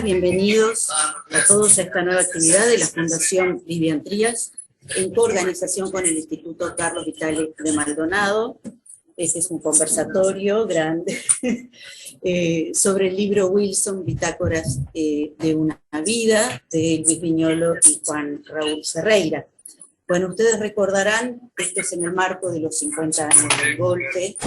bienvenidos a todos a esta nueva actividad de la Fundación Vivian Trías, en coorganización con el Instituto Carlos Vitale de Maldonado. Este es un conversatorio grande sobre el libro Wilson, Bitácoras de una vida, de Luis Viñolo y Juan Raúl Ferreira. Bueno, ustedes recordarán, esto es en el marco de los 50 años del golpe,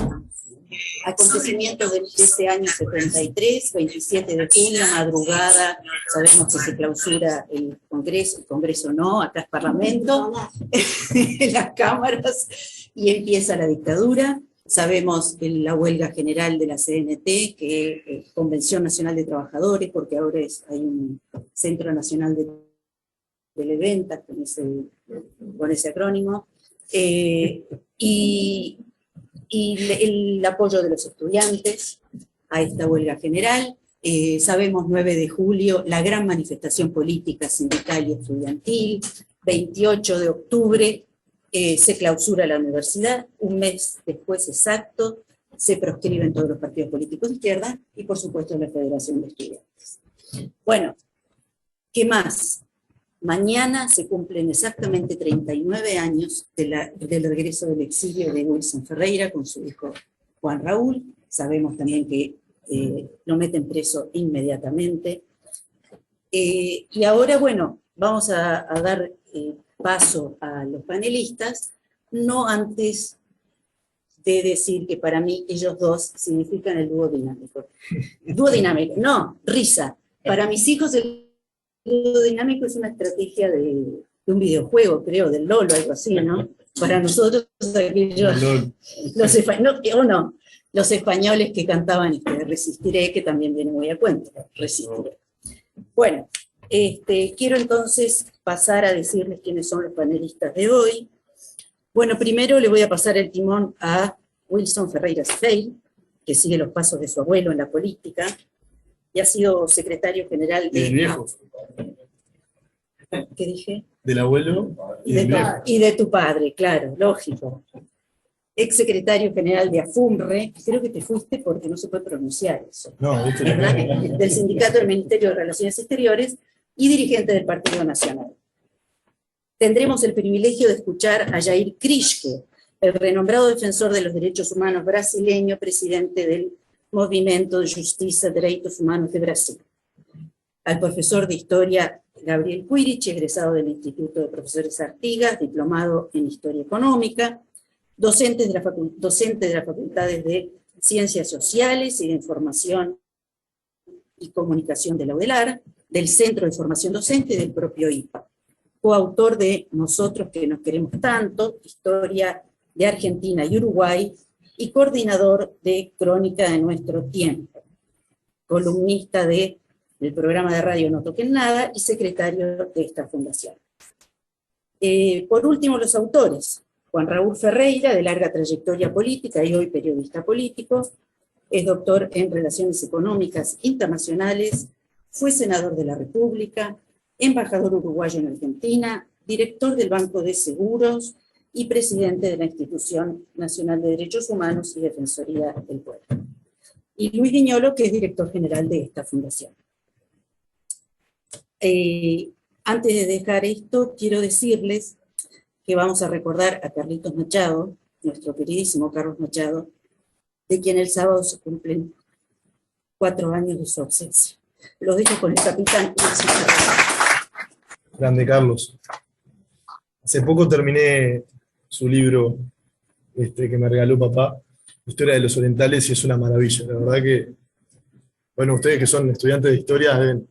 acontecimientos de este año 73, 27 de junio, madrugada, sabemos que se clausura el Congreso no, acá es Parlamento, las cámaras, y empieza la dictadura. Sabemos la huelga general de la CNT, que es Convención Nacional de Trabajadores, porque ahora hay un Centro Nacional de Televentas con ese acrónimo, y el apoyo de los estudiantes a esta huelga general. Sabemos 9 de julio, la gran manifestación política, sindical y estudiantil. 28 de octubre se clausura la universidad. Un mes después exacto se proscriben todos los partidos políticos de izquierda y por supuesto la Federación de Estudiantes. Bueno, ¿qué más? Mañana se cumplen exactamente 39 años del regreso del exilio de Wilson Ferreira con su hijo Juan Raúl. Sabemos también que lo meten preso inmediatamente. Y ahora, bueno, vamos a dar paso a los panelistas, no antes de decir que para mí ellos dos significan el dúo dinámico. Dúo dinámico, no, risa. Para mis hijos el dúo dinámico es una estrategia de un videojuego, creo, del LOL o algo así, ¿no? Para nosotros, los españoles que cantaban Resistiré, que también viene muy a cuento, Resistiré. Bueno, quiero entonces pasar a decirles quiénes son los panelistas de hoy. Bueno, primero le voy a pasar el timón a Wilson Ferreira Sfeir, que sigue los pasos de su abuelo en la política, y ha sido secretario general de... Del viejo. ¿Qué dije? Del abuelo y de tu padre, claro, lógico. Ex secretario general de AFUMRE, creo que te fuiste porque no se puede pronunciar eso. No, del Sindicato del Ministerio de Relaciones Exteriores y dirigente del Partido Nacional. Tendremos el privilegio de escuchar a Jair Krischke, el renombrado defensor de los derechos humanos brasileño, presidente del Movimento de Justiça e Direitos Humanos de Brasil. Al profesor de Historia Gabriel Quirich, egresado del Instituto de Profesores Artigas, diplomado en Historia Económica, docente de las facultades de Ciencias Sociales y de Información y Comunicación de la UDELAR, del Centro de Formación Docente y del propio IPA. Coautor de Nosotros que nos queremos tanto, Historia de Argentina y Uruguay, y coordinador de Crónica de Nuestro Tiempo, columnista del programa de radio No Toquen Nada y secretario de esta fundación. Por último, los autores. Juan Raúl Ferreira, de larga trayectoria política y hoy periodista político, es doctor en Relaciones Económicas Internacionales, fue senador de la República, embajador uruguayo en Argentina, director del Banco de Seguros y presidente de la Institución Nacional de Derechos Humanos y Defensoría del Pueblo. Y Luis Viñolo, que es director general de esta fundación. Antes de dejar esto, quiero decirles que vamos a recordar a Carlitos Machado, nuestro queridísimo Carlos Machado, de quien el sábado se cumplen 4 años de su ausencia. Los dejo con el capitán. Grande Carlos. Hace poco terminé su libro que me regaló papá, Historia de los Orientales, y es una maravilla. La verdad que, bueno, ustedes que son estudiantes de historia deben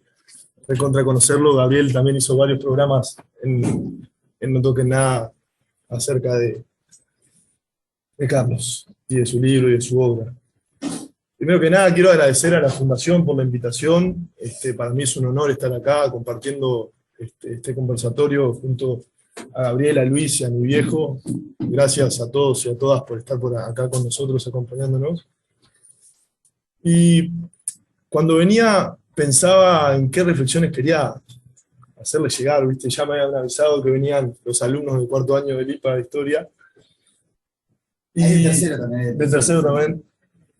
recontra conocerlo. Gabriel también hizo varios programas en No Toquen Nada acerca de Carlos y de su libro y de su obra. Primero que nada, quiero agradecer a la Fundación por la invitación. Para mí es un honor estar acá compartiendo este conversatorio junto a Gabriel, a Luis y a mi viejo. Gracias a todos y a todas por estar por acá con nosotros acompañándonos. Y cuando venía pensaba en qué reflexiones quería hacerles llegar, ¿viste? Ya me habían avisado que venían los alumnos del 4º año del IPA de Historia. Y del tercero también. Del tercero también.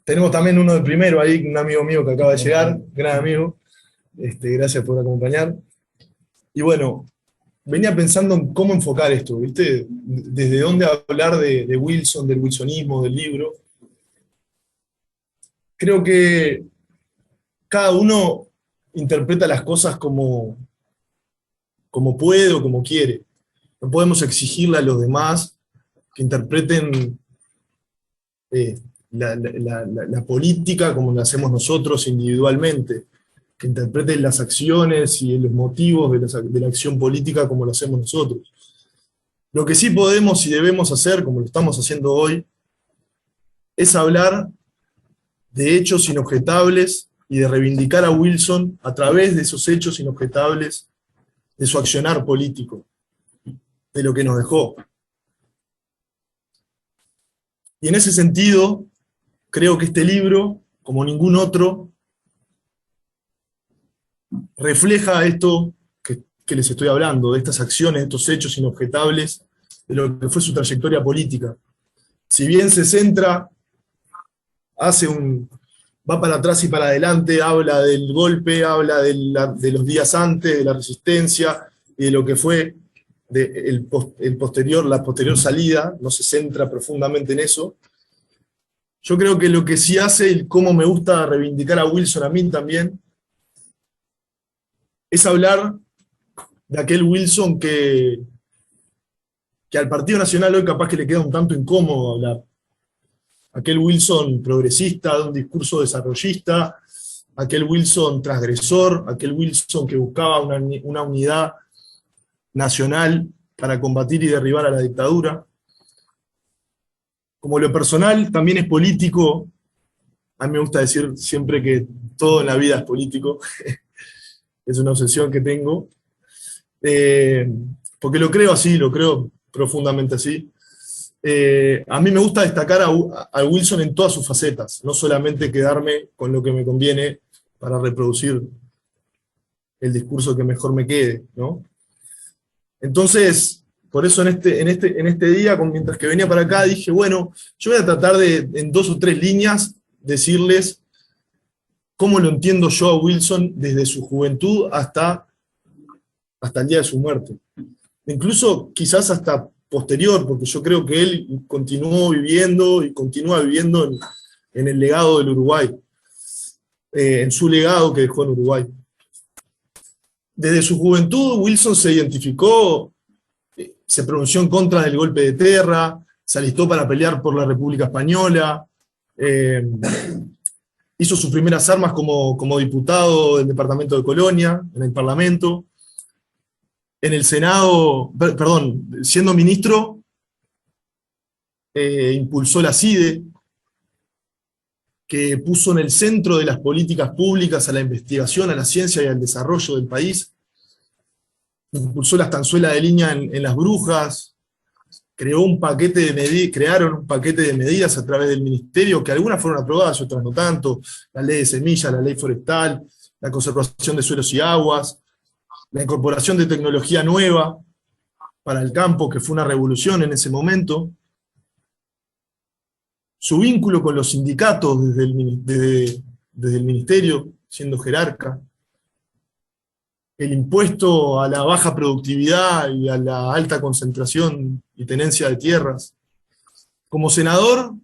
Tenemos también uno del primero ahí, un amigo mío que acaba de llegar, gran amigo. Gracias por acompañar. Y bueno, venía pensando en cómo enfocar esto, ¿viste? Desde dónde hablar de Wilson, del wilsonismo, del libro. Creo que cada uno interpreta las cosas como puede o como quiere. No podemos exigirle a los demás que interpreten eh, la política como la hacemos nosotros individualmente, que interpreten las acciones y los motivos de la acción política como lo hacemos nosotros. Lo que sí podemos y debemos hacer, como lo estamos haciendo hoy, es hablar de hechos inobjetables y de reivindicar a Wilson a través de esos hechos inobjetables, de su accionar político, de lo que nos dejó. Y en ese sentido, creo que este libro, como ningún otro, refleja esto que les estoy hablando, de estas acciones, de estos hechos inobjetables, de lo que fue su trayectoria política. Si bien se centra, va para atrás y para adelante, habla del golpe, habla de los días antes, de la resistencia, y de lo que fue la posterior salida, no se centra profundamente en eso. Yo creo que lo que sí hace, y cómo me gusta reivindicar a Wilson a mí también, es hablar de aquel Wilson que al Partido Nacional hoy capaz que le queda un tanto incómodo hablar. Aquel Wilson progresista, de un discurso desarrollista, aquel Wilson transgresor, aquel Wilson que buscaba una unidad nacional para combatir y derribar a la dictadura. Como lo personal también es político, a mí me gusta decir siempre que todo en la vida es político, es una obsesión que tengo, porque lo creo así, lo creo profundamente así. A mí me gusta destacar a Wilson en todas sus facetas, no solamente quedarme con lo que me conviene para reproducir el discurso que mejor me quede, ¿no? Entonces, por eso en este día, mientras que venía para acá, dije, bueno, yo voy a tratar de, en 2 o 3 líneas, decirles cómo lo entiendo yo a Wilson desde su juventud hasta el día de su muerte. Incluso quizás hasta posterior, porque yo creo que él continuó viviendo y continúa viviendo en el legado del Uruguay, en su legado que dejó en Uruguay. Desde su juventud, Wilson se identificó, se pronunció en contra del golpe de Terra, se alistó para pelear por la República Española, hizo sus primeras armas como diputado del departamento de Colonia, en el Parlamento. En el Senado, perdón, siendo ministro, impulsó la CIDE, que puso en el centro de las políticas públicas a la investigación, a la ciencia y al desarrollo del país. Impulsó la estanzuela de línea en Las Brujas, crearon un paquete de medidas a través del ministerio, que algunas fueron aprobadas y otras no tanto, la ley de semillas, la ley forestal, la conservación de suelos y aguas, la incorporación de tecnología nueva para el campo, que fue una revolución en ese momento, su vínculo con los sindicatos desde el ministerio, siendo jerarca, el impuesto a la baja productividad y a la alta concentración y tenencia de tierras. Como senador,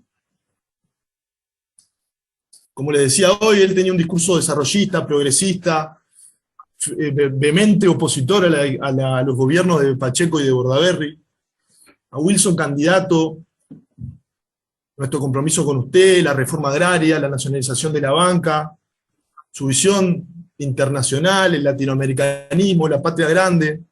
como les decía hoy, él tenía un discurso desarrollista, progresista, vehemente opositor a los gobiernos de Pacheco y de Bordaberry. A Wilson candidato, nuestro compromiso con usted, la reforma agraria, la nacionalización de la banca, su visión internacional, el latinoamericanismo, la patria grande.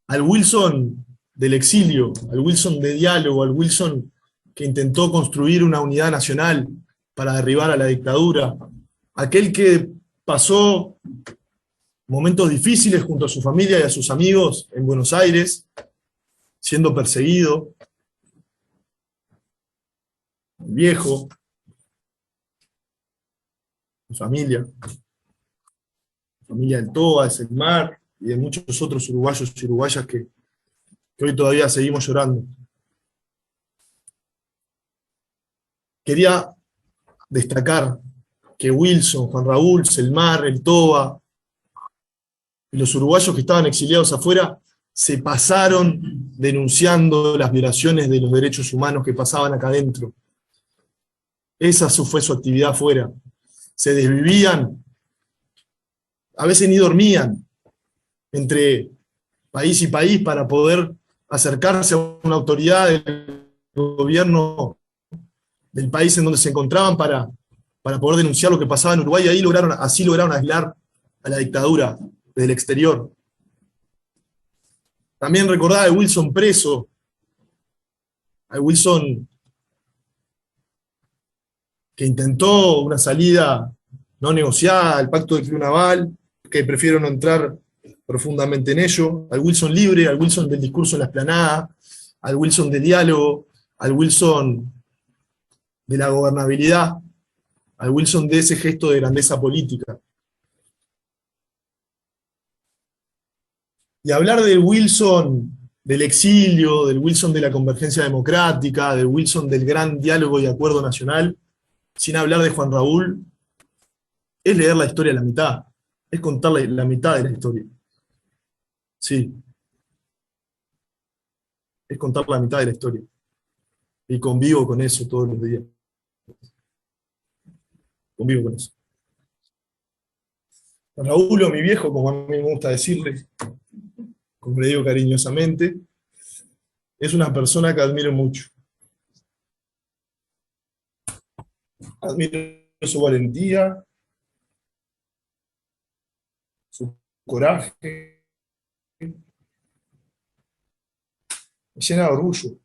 Al Wilson del exilio, al Wilson de diálogo, al Wilson que intentó construir una unidad nacional para derribar a la dictadura, aquel que pasó momentos difíciles junto a su familia y a sus amigos en Buenos Aires, siendo perseguido, viejo, su familia del Toa, es el Mar, y de muchos otros uruguayos y uruguayas que hoy todavía seguimos llorando. Quería destacar que Wilson, Juan Raúl, Selmar, el Toba y los uruguayos que estaban exiliados afuera se pasaron denunciando las violaciones de los derechos humanos que pasaban acá adentro. Esa fue su actividad afuera. Se desvivían, a veces ni dormían, entre país y país para poder acercarse a una autoridad del gobierno del país en donde se encontraban para poder denunciar lo que pasaba en Uruguay, y así lograron aislar a la dictadura desde el exterior. También recordaba a Wilson preso, a Wilson que intentó una salida no negociada, el pacto de Club Naval, que prefiero no entrar profundamente en ello, al Wilson libre, al Wilson del discurso en la explanada, al Wilson del diálogo, al Wilson de la gobernabilidad, al Wilson de ese gesto de grandeza política. Y hablar del Wilson del exilio, del Wilson de la convergencia democrática, del Wilson del gran diálogo y acuerdo nacional, sin hablar de Juan Raúl, es leer la historia a la mitad, es contar la mitad de la historia. Sí. Es contar la mitad de la historia. Y convivo con eso todos los días. Convivo con eso. Juan Raúl, o mi viejo, como a mí me gusta decirle, como le digo cariñosamente, es una persona que admiro mucho. Admiro su valentía, su coraje. Me llena de orgullo.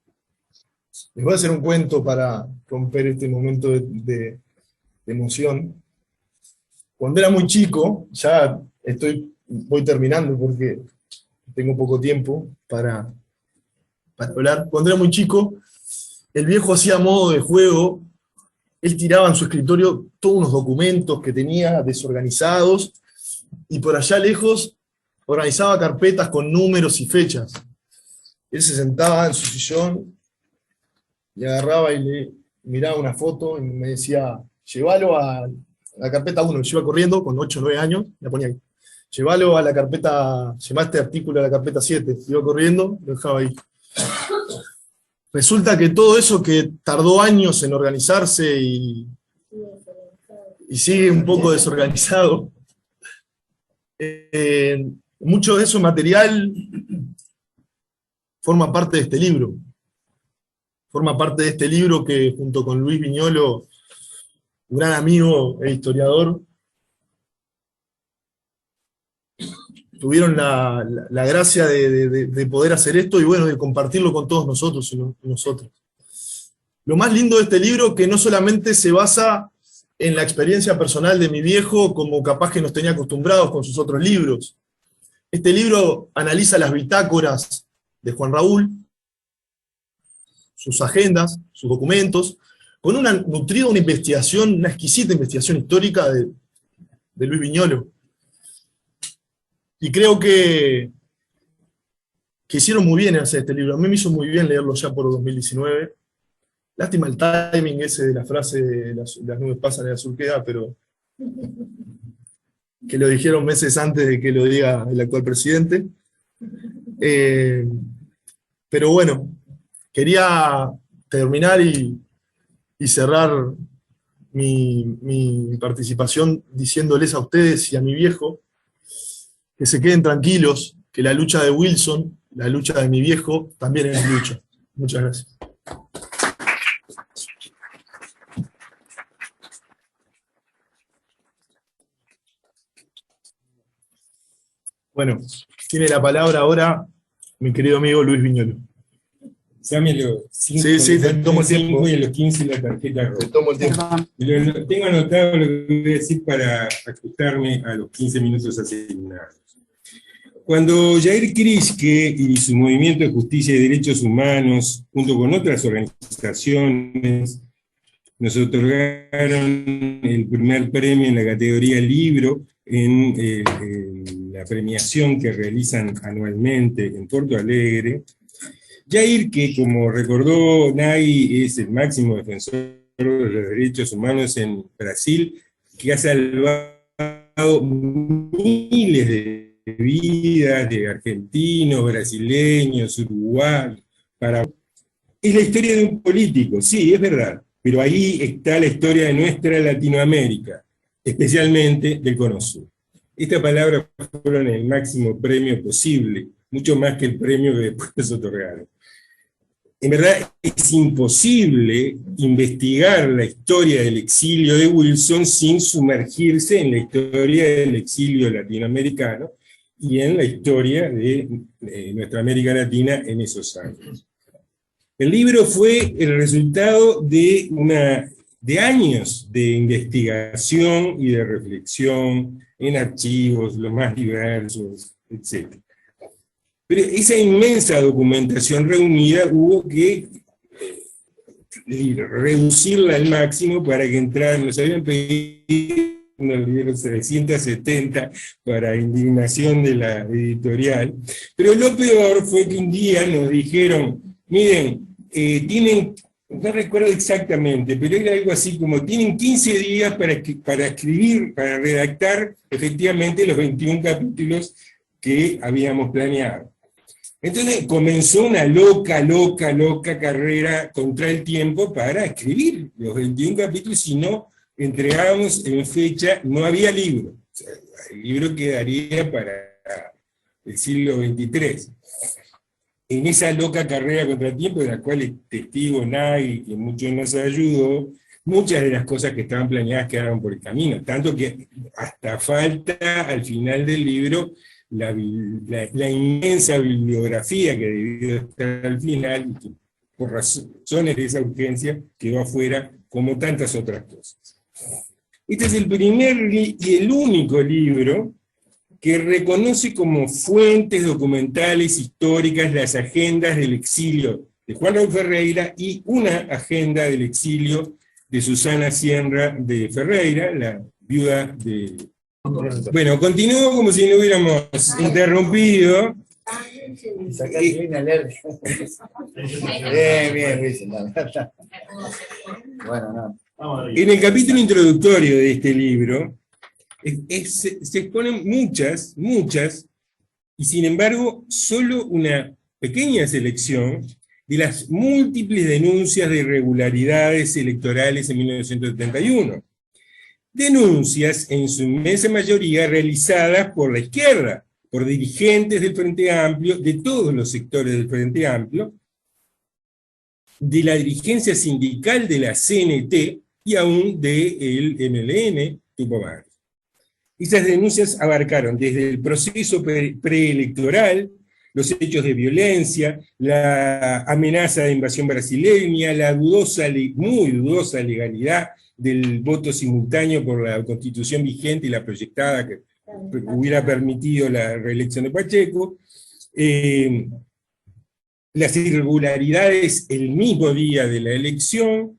Les voy a hacer un cuento para romper este momento de emoción. Cuando era muy chico, ya voy terminando porque tengo poco tiempo para hablar. Cuando era muy chico, el viejo hacía modo de juego, él tiraba en su escritorio todos unos documentos que tenía desorganizados, y por allá lejos organizaba carpetas con números y fechas. Él se sentaba en su sillón y agarraba y le miraba una foto y me decía, llévalo a la carpeta 1, yo iba corriendo con 8 o 9 años, la ponía ahí. Llévalo a la carpeta, llevá este artículo a la carpeta 7, iba corriendo, lo dejaba ahí. Resulta que todo eso que tardó años en organizarse y sigue un poco desorganizado, mucho de eso material forma parte de este libro. Forma parte de este libro que, junto con Luis Viñolo, un gran amigo e historiador, tuvieron la gracia de poder hacer esto y bueno, de compartirlo con todos nosotros y nosotras. Lo más lindo de este libro, que no solamente se basa en la experiencia personal de mi viejo, como capaz que nos tenía acostumbrados con sus otros libros. Este libro analiza las bitácoras de Juan Raúl, sus agendas, sus documentos, con una nutrida investigación, una exquisita investigación histórica de Luis Viñolo. Y creo que hicieron muy bien hacer este libro. A mí me hizo muy bien leerlo ya por 2019. Lástima el timing ese de la frase de las nubes pasan y el azul queda, pero que lo dijeron meses antes de que lo diga el actual presidente. Pero bueno, quería terminar y cerrar mi participación diciéndoles a ustedes y a mi viejo que se queden tranquilos, que la lucha de Wilson, la lucha de mi viejo, también es lucha. Muchas gracias. Bueno, tiene la palabra ahora mi querido amigo Luis Viñolo. Sámelo. Sí, te tomo el tiempo. Y a los 15 la tarjeta. Te tomo el tiempo. Tengo anotado lo que voy a decir para ajustarme a los 15 minutos asignados. Cuando Jair Krischke y su movimiento de justicia y derechos humanos, junto con otras organizaciones, nos otorgaron el primer premio en la categoría libro en la premiación que realizan anualmente en Porto Alegre, Jair, que como recordó Nay, es el máximo defensor de los derechos humanos en Brasil, que ha salvado miles de vidas de argentinos, brasileños, uruguayos, paraguayos. Es la historia de un político, sí, es verdad, pero ahí está la historia de nuestra Latinoamérica, especialmente del Cono Sur. Estas palabras fueron el máximo premio posible, mucho más que el premio que después otorgaron. En verdad es imposible investigar la historia del exilio de Wilson sin sumergirse en la historia del exilio latinoamericano y en la historia de nuestra América Latina en esos años. El libro fue el resultado de años de investigación y de reflexión en archivos, los más diversos, etc. Pero esa inmensa documentación reunida hubo que reducirla al máximo para que entraran, nos habían pedido unos libros 370 para indignación de la editorial, pero lo peor fue que un día nos dijeron, miren, tienen, no recuerdo exactamente, pero era algo así como, tienen 15 días para escribir, para redactar efectivamente los 21 capítulos que habíamos planeado. Entonces comenzó una loca carrera contra el tiempo para escribir los 21 capítulos, si no entregábamos en fecha, no había libro. O sea, el libro quedaría para el siglo XXIII. En esa loca carrera contra el tiempo, de la cual es testigo Nagui, que mucho nos ayudó, muchas de las cosas que estaban planeadas quedaron por el camino, tanto que hasta falta al final del libro la inmensa bibliografía que debió estar al final, y que por razones de esa urgencia quedó afuera, como tantas otras cosas. Este es el primer y el único libro que reconoce como fuentes documentales históricas las agendas del exilio de Juan Raúl Ferreira y una agenda del exilio de Susana Sierra de Ferreira, la viuda de... Bueno, continúo como si no hubiéramos interrumpido. Bien, Luis. Bueno, no. En el capítulo introductorio de este libro, se exponen muchas, y sin embargo, solo una pequeña selección de las múltiples denuncias de irregularidades electorales en 1971. Denuncias, en su inmensa mayoría, realizadas por la izquierda, por dirigentes del Frente Amplio, de todos los sectores del Frente Amplio, de la dirigencia sindical de la CNT y aún del MLN, Tupamar. Esas denuncias abarcaron desde el proceso preelectoral, los hechos de violencia, la amenaza de invasión brasileña, la muy dudosa legalidad del voto simultáneo por la Constitución vigente y la proyectada que hubiera permitido la reelección de Pacheco, las irregularidades el mismo día de la elección,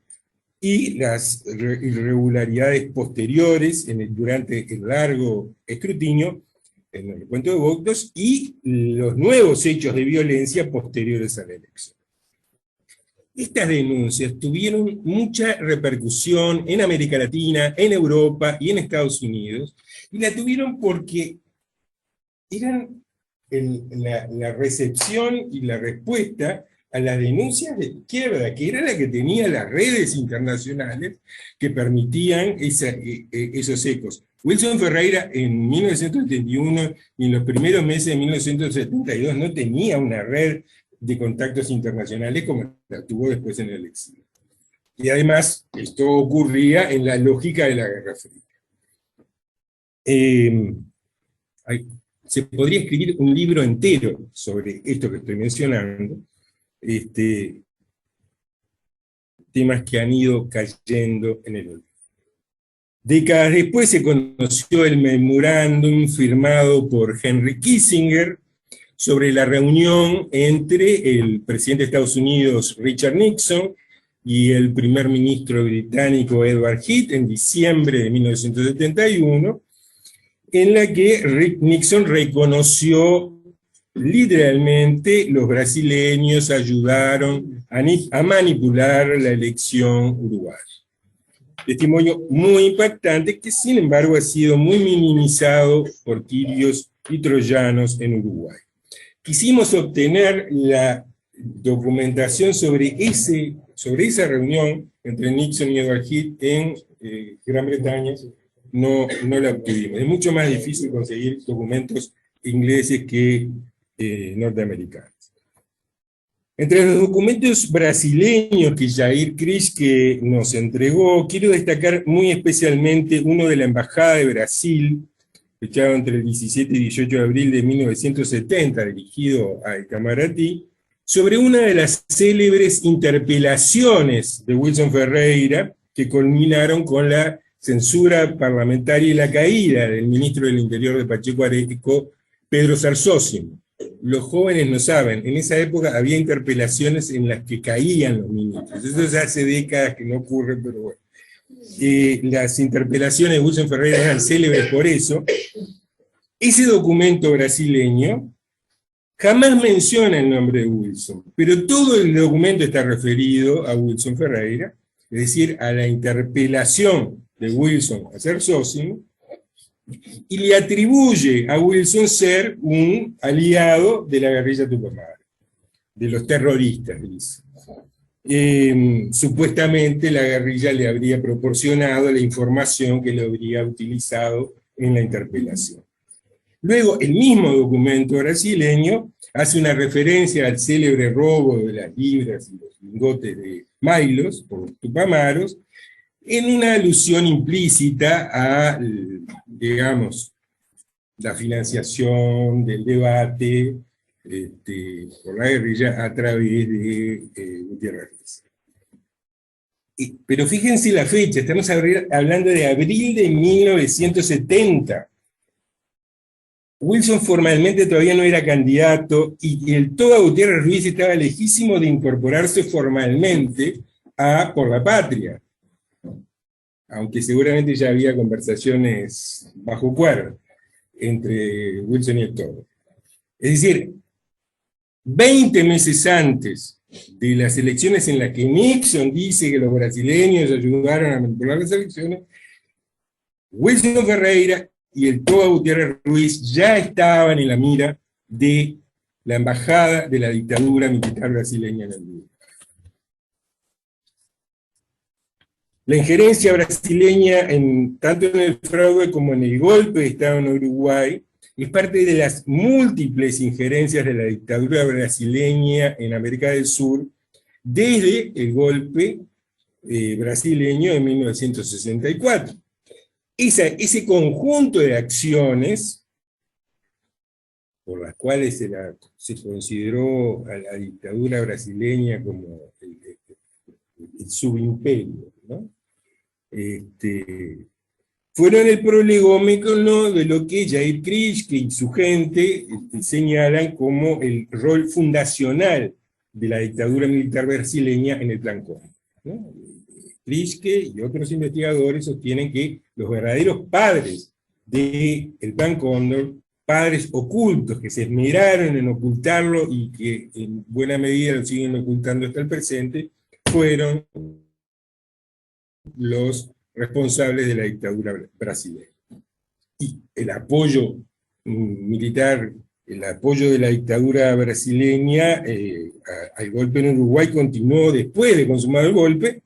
y las irregularidades posteriores durante el largo escrutinio, en el recuento de votos, y los nuevos hechos de violencia posteriores a la elección. Estas denuncias tuvieron mucha repercusión en América Latina, en Europa y en Estados Unidos, y la tuvieron porque eran la recepción y la respuesta a las denuncias de izquierda, que era la que tenía las redes internacionales que permitían esos ecos. Wilson Ferreira en 1971 y en los primeros meses de 1972 no tenía una red de contactos internacionales como la tuvo después en el exilio. Y además, esto ocurría en la lógica de la Guerra Fría. Se podría escribir un libro entero sobre esto que estoy mencionando, temas que han ido cayendo en el olvido. Décadas después se conoció el memorándum firmado por Henry Kissinger sobre la reunión entre el presidente de Estados Unidos, Richard Nixon, y el primer ministro británico, Edward Heath, en diciembre de 1971, en la que Nixon reconoció literalmente los brasileños ayudaron a manipular la elección uruguaya. testimonio muy impactante que sin embargo ha sido muy minimizado por tirios y troyanos en Uruguay. Quisimos obtener la documentación sobre esa reunión entre Nixon y Edward Heath en Gran Bretaña. No la obtuvimos. Es mucho más difícil conseguir documentos ingleses que norteamericanos. Entre los documentos brasileños que Jair Krischke nos entregó, quiero destacar muy especialmente uno de la Embajada de Brasil, fechado entre el 17 y 18 de abril de 1970, dirigido a Itamaraty, sobre una de las célebres interpelaciones de Wilson Ferreira, que culminaron con la censura parlamentaria y la caída del ministro del Interior de Pacheco Areco, Pedro Sarsósimo. Los jóvenes no saben, en esa época había interpelaciones en las que caían los ministros. Eso ya hace décadas que no ocurre, pero bueno. Las interpelaciones de Wilson Ferreira eran célebres por eso. Ese documento brasileño jamás menciona el nombre de Wilson, pero todo el documento está referido a Wilson Ferreira, es decir, a la interpelación de Wilson a Sarsósimo, y le atribuye a Wilson ser un aliado de la guerrilla Tupamaro, de los terroristas, dice. Supuestamente la guerrilla le habría proporcionado la información que le habría utilizado en la interpelación. Luego, el mismo documento brasileño hace una referencia al célebre robo de las libras y los lingotes de Maylos por los Tupamaros, en una alusión implícita a, digamos, la financiación del debate por la guerrilla a través de Gutiérrez. Pero fíjense la fecha, estamos hablando de abril de 1970. Wilson formalmente todavía no era candidato y el Toba Gutiérrez Ruiz estaba lejísimo de incorporarse formalmente a Por la Patria, aunque seguramente ya había conversaciones bajo cuerda entre Wilson y el Toba. Es decir, 20 meses antes de las elecciones en las que Nixon dice que los brasileños ayudaron a manipular las elecciones, Wilson Ferreira y el Toba Gutiérrez Ruiz ya estaban en la mira de la embajada de la dictadura militar brasileña en el Uruguay. La injerencia brasileña, tanto en el fraude como en el golpe de Estado en Uruguay, es parte de las múltiples injerencias de la dictadura brasileña en América del Sur, desde el golpe brasileño de 1964. Ese conjunto de acciones por las cuales se consideró a la dictadura brasileña como el subimperio, ¿no? Fueron el prolegómeno de lo que Jair Krischke y su gente señalan como el rol fundacional de la dictadura militar brasileña en el Plan Cóndor, ¿no? Krischke y otros investigadores sostienen que los verdaderos padres del Plan Cóndor, padres ocultos que se esmeraron en ocultarlo y que en buena medida lo siguen ocultando hasta el presente, fueron los responsables de la dictadura brasileña. Y el apoyo militar, el apoyo de la dictadura brasileña al golpe en Uruguay continuó después de consumado el golpe,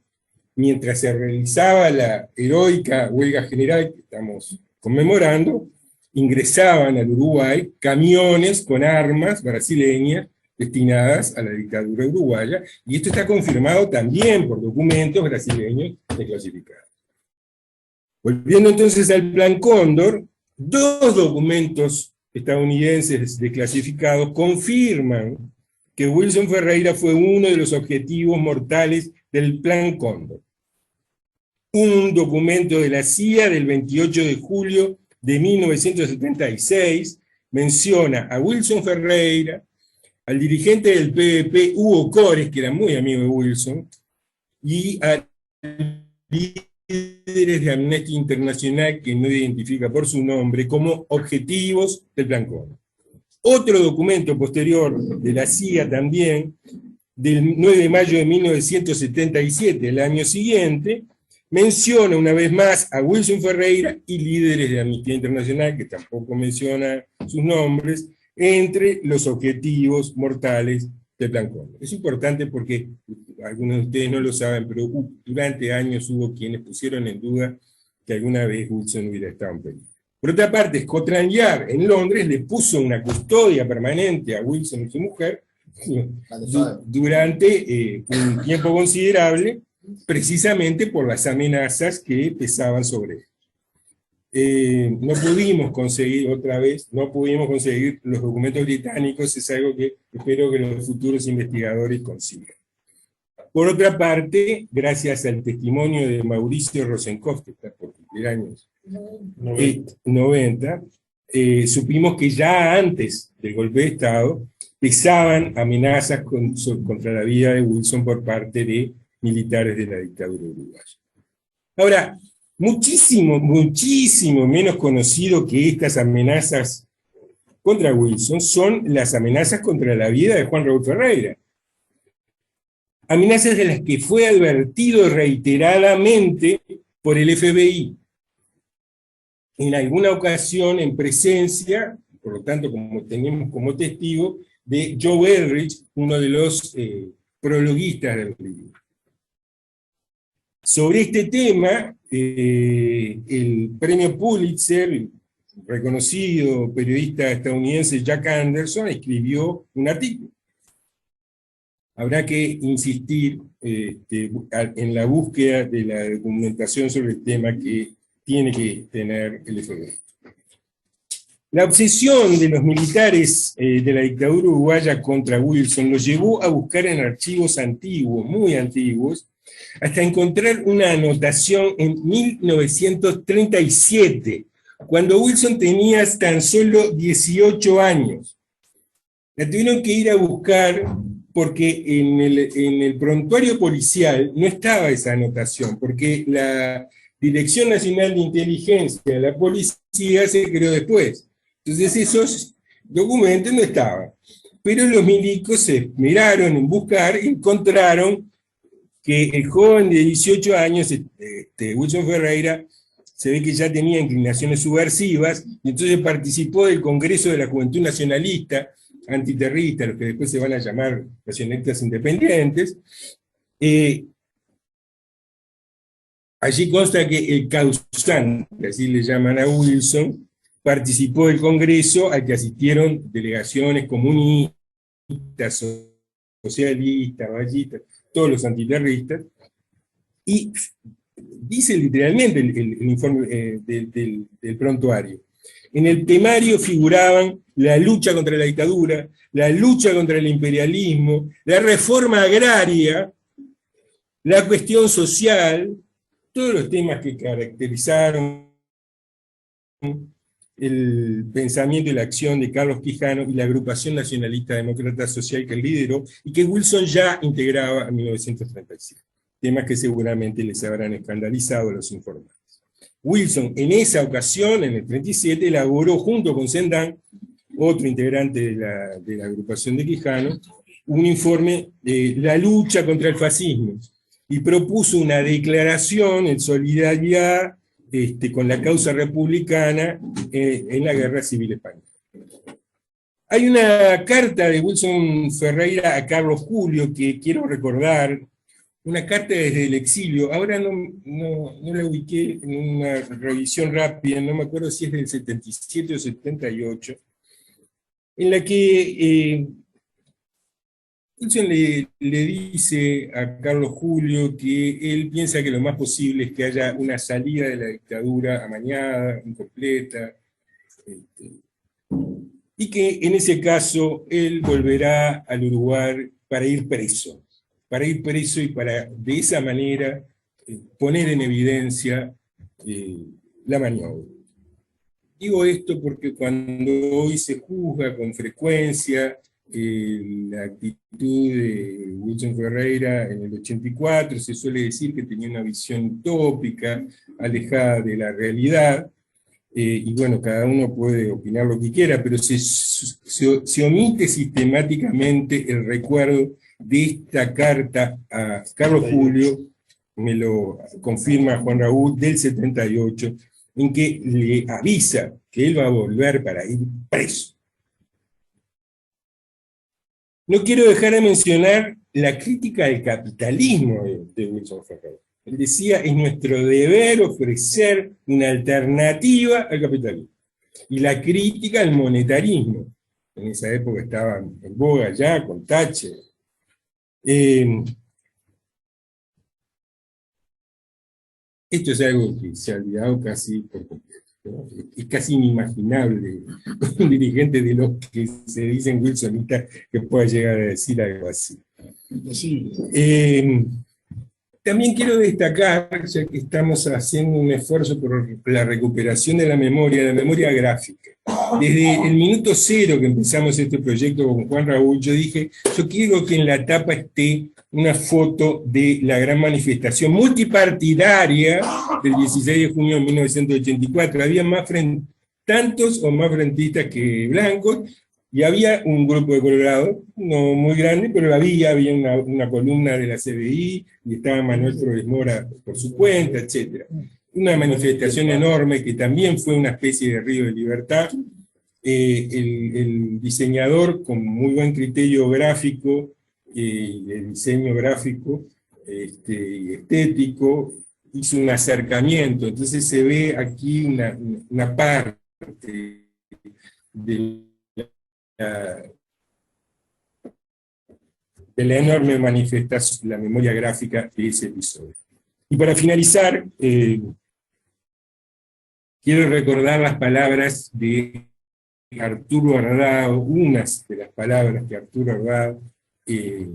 mientras se realizaba la heroica huelga general que estamos conmemorando. Ingresaban al Uruguay camiones con armas brasileñas destinadas a la dictadura uruguaya, y esto está confirmado también por documentos brasileños desclasificados. Volviendo entonces al Plan Cóndor, dos documentos estadounidenses desclasificados confirman que Wilson Ferreira fue uno de los objetivos mortales del Plan Cóndor. Un documento de la CIA del 28 de julio de 1976 menciona a Wilson Ferreira, al dirigente del PVP, Hugo Cores, que era muy amigo de Wilson, y a líderes de Amnistía Internacional, que no identifica por su nombre, como objetivos del Plan Cóndor. Otro documento posterior de la CIA también, del 9 de mayo de 1977, el año siguiente, menciona una vez más a Wilson Ferreira y líderes de Amnistía Internacional, que tampoco menciona sus nombres, entre los objetivos mortales del Plan Cóndor. Es importante porque algunos de ustedes no lo saben, pero durante años hubo quienes pusieron en duda que alguna vez Wilson hubiera estado en peligro. Por otra parte, Scotland Yard en Londres le puso una custodia permanente a Wilson y su mujer durante un tiempo considerable, precisamente por las amenazas que pesaban sobre él. No pudimos conseguir los documentos británicos, es algo que espero que los futuros investigadores consigan. Por otra parte, gracias al testimonio de Mauricio Rosenkopf, que está por cumplir años 90, supimos que ya antes del golpe de Estado pesaban amenazas contra la vida de Wilson por parte de militares de la dictadura uruguaya. Ahora, muchísimo menos conocido que estas amenazas contra Wilson son las amenazas contra la vida de Juan Raúl Ferreira. Amenazas de las que fue advertido reiteradamente por el FBI. En alguna ocasión en presencia, por lo tanto como tenemos como testigo, de Joe Eldridge, uno de los prologuistas del libro. Sobre este tema, el premio Pulitzer, el reconocido periodista estadounidense Jack Anderson, escribió un artículo. Habrá que insistir en la búsqueda de la documentación sobre el tema que tiene que tener el FBI. La obsesión de los militares de la dictadura uruguaya contra Wilson los llevó a buscar en archivos antiguos, muy antiguos, hasta encontrar una anotación en 1937, cuando Wilson tenía tan solo 18 años. La tuvieron que ir a buscar porque en el prontuario policial no estaba esa anotación, porque la Dirección Nacional de Inteligencia de la policía se creó después. Entonces esos documentos no estaban. Pero los milicos se miraron en buscar y encontraron que el joven de 18 años, Wilson Ferreira, se ve que ya tenía inclinaciones subversivas, y entonces participó del Congreso de la Juventud Nacionalista, antiterrorista, los que después se van a llamar nacionalistas independientes. Allí consta que el causante, así le llaman a Wilson, participó del Congreso al que asistieron delegaciones comunistas, socialistas, vallistas, todos los antiterroristas, y dice literalmente el informe del prontuario. En el temario figuraban la lucha contra la dictadura, la lucha contra el imperialismo, la reforma agraria, la cuestión social, todos los temas que caracterizaron el pensamiento y la acción de Carlos Quijano y la agrupación nacionalista demócrata social que él lideró y que Wilson ya integraba en 1937. Temas que seguramente les habrán escandalizado a los informantes. Wilson, en esa ocasión, en el 37, elaboró junto con Zendán, otro integrante de la agrupación de Quijano, un informe de la lucha contra el fascismo y propuso una declaración en solidaridad con la causa republicana en la Guerra Civil Española. Hay una carta de Wilson Ferreira a Carlos Julio que quiero recordar, una carta desde el exilio, ahora no la ubiqué en una revisión rápida, no me acuerdo si es del 77 o 78, en la que Wilson le dice a Carlos Julio que él piensa que lo más posible es que haya una salida de la dictadura amañada, incompleta, y que en ese caso él volverá al Uruguay para ir preso y para de esa manera poner en evidencia la maniobra. Digo esto porque cuando hoy se juzga con frecuencia la actitud de Wilson Ferreira en el 84, se suele decir que tenía una visión utópica, alejada de la realidad, y bueno, cada uno puede opinar lo que quiera, pero se omite sistemáticamente el recuerdo de esta carta a Carlos Julio, me lo confirma Juan Raúl, del 78, en que le avisa que él va a volver para ir preso. No quiero dejar de mencionar la crítica al capitalismo de Wilson Ferreira. Él decía, es nuestro deber ofrecer una alternativa al capitalismo. Y la crítica al monetarismo. En esa época estaba en boga ya, con Thatcher. Esto es algo que se ha olvidado casi por completo, ¿no? Es casi inimaginable un dirigente de los que se dicen wilsonistas que pueda llegar a decir algo así. También quiero destacar, ya que estamos haciendo un esfuerzo por la recuperación de la memoria gráfica. Desde el minuto cero que empezamos este proyecto con Juan Raúl, yo dije, yo quiero que en la tapa esté una foto de la gran manifestación multipartidaria del 16 de junio de 1984. Había tantos o más frentistas que blancos, y había un grupo de colorados, no muy grande, pero había una columna de la CBI, y estaba Manuel Flores Mora por su cuenta, etc. Una manifestación enorme que también fue una especie de río de libertad. El diseñador, con muy buen criterio gráfico, de diseño gráfico y estético, hizo un acercamiento. Entonces se ve aquí una parte de la enorme manifestación, la memoria gráfica de ese episodio. Y para finalizar, quiero recordar las palabras de Arturo Ardao, unas de las palabras que Arturo Ardao,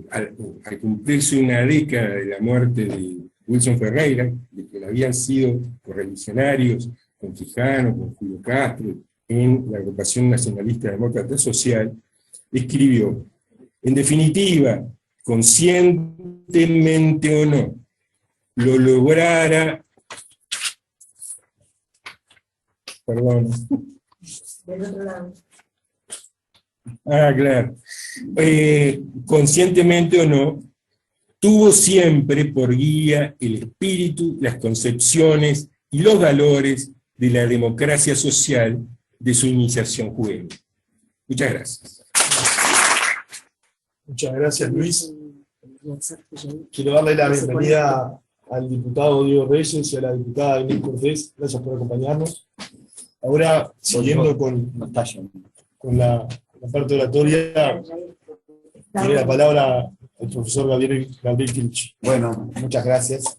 al cumplirse una década de la muerte de Wilson Ferreira, de que habían sido correligionarios con Quijano, con Julio Castro, en la agrupación nacionalista demócrata social, escribió: en definitiva, conscientemente o no, lo lograra, perdón, del otro lado. Claro, conscientemente o no, tuvo siempre por guía el espíritu, las concepciones y los valores de la democracia social de su iniciación juvenil. Muchas gracias. Muchas gracias, Luis. Quiero darle la bienvenida al diputado Diego Reyes y a la diputada Inés Cortés. Gracias por acompañarnos. Ahora, siguiendo con la parte oratoria, tiene la palabra el profesor Gabriel Kirch. Bueno, muchas gracias.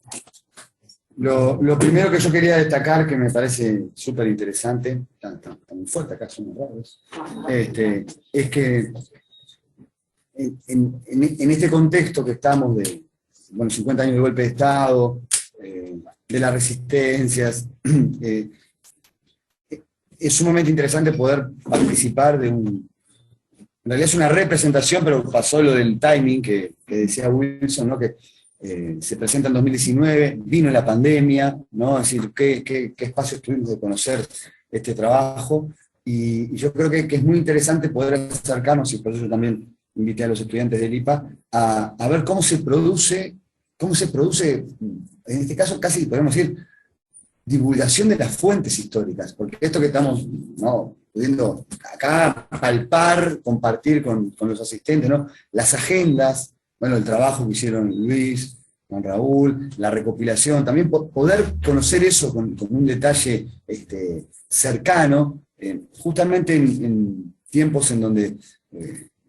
Lo primero que yo quería destacar, que me parece súper interesante, tan muy fuerte acá, son raros, es que en este contexto que estamos de 50 años de golpe de Estado, de las resistencias, es sumamente interesante poder participar de en realidad es una representación, pero pasó lo del timing que decía Wilson, ¿no? Que se presenta en 2019, vino la pandemia, ¿no? Es decir, qué espacios tuvimos de conocer este trabajo, y yo creo que es muy interesante poder acercarnos, y por eso yo también invité a los estudiantes del IPA, a ver cómo se produce, en este caso casi podemos decir, divulgación de las fuentes históricas, porque esto que estamos pudiendo acá palpar, compartir con los asistentes, ¿no? Las agendas, bueno, el trabajo que hicieron Luis, Juan Raúl, la recopilación, también poder conocer eso con un detalle cercano, justamente en tiempos en donde,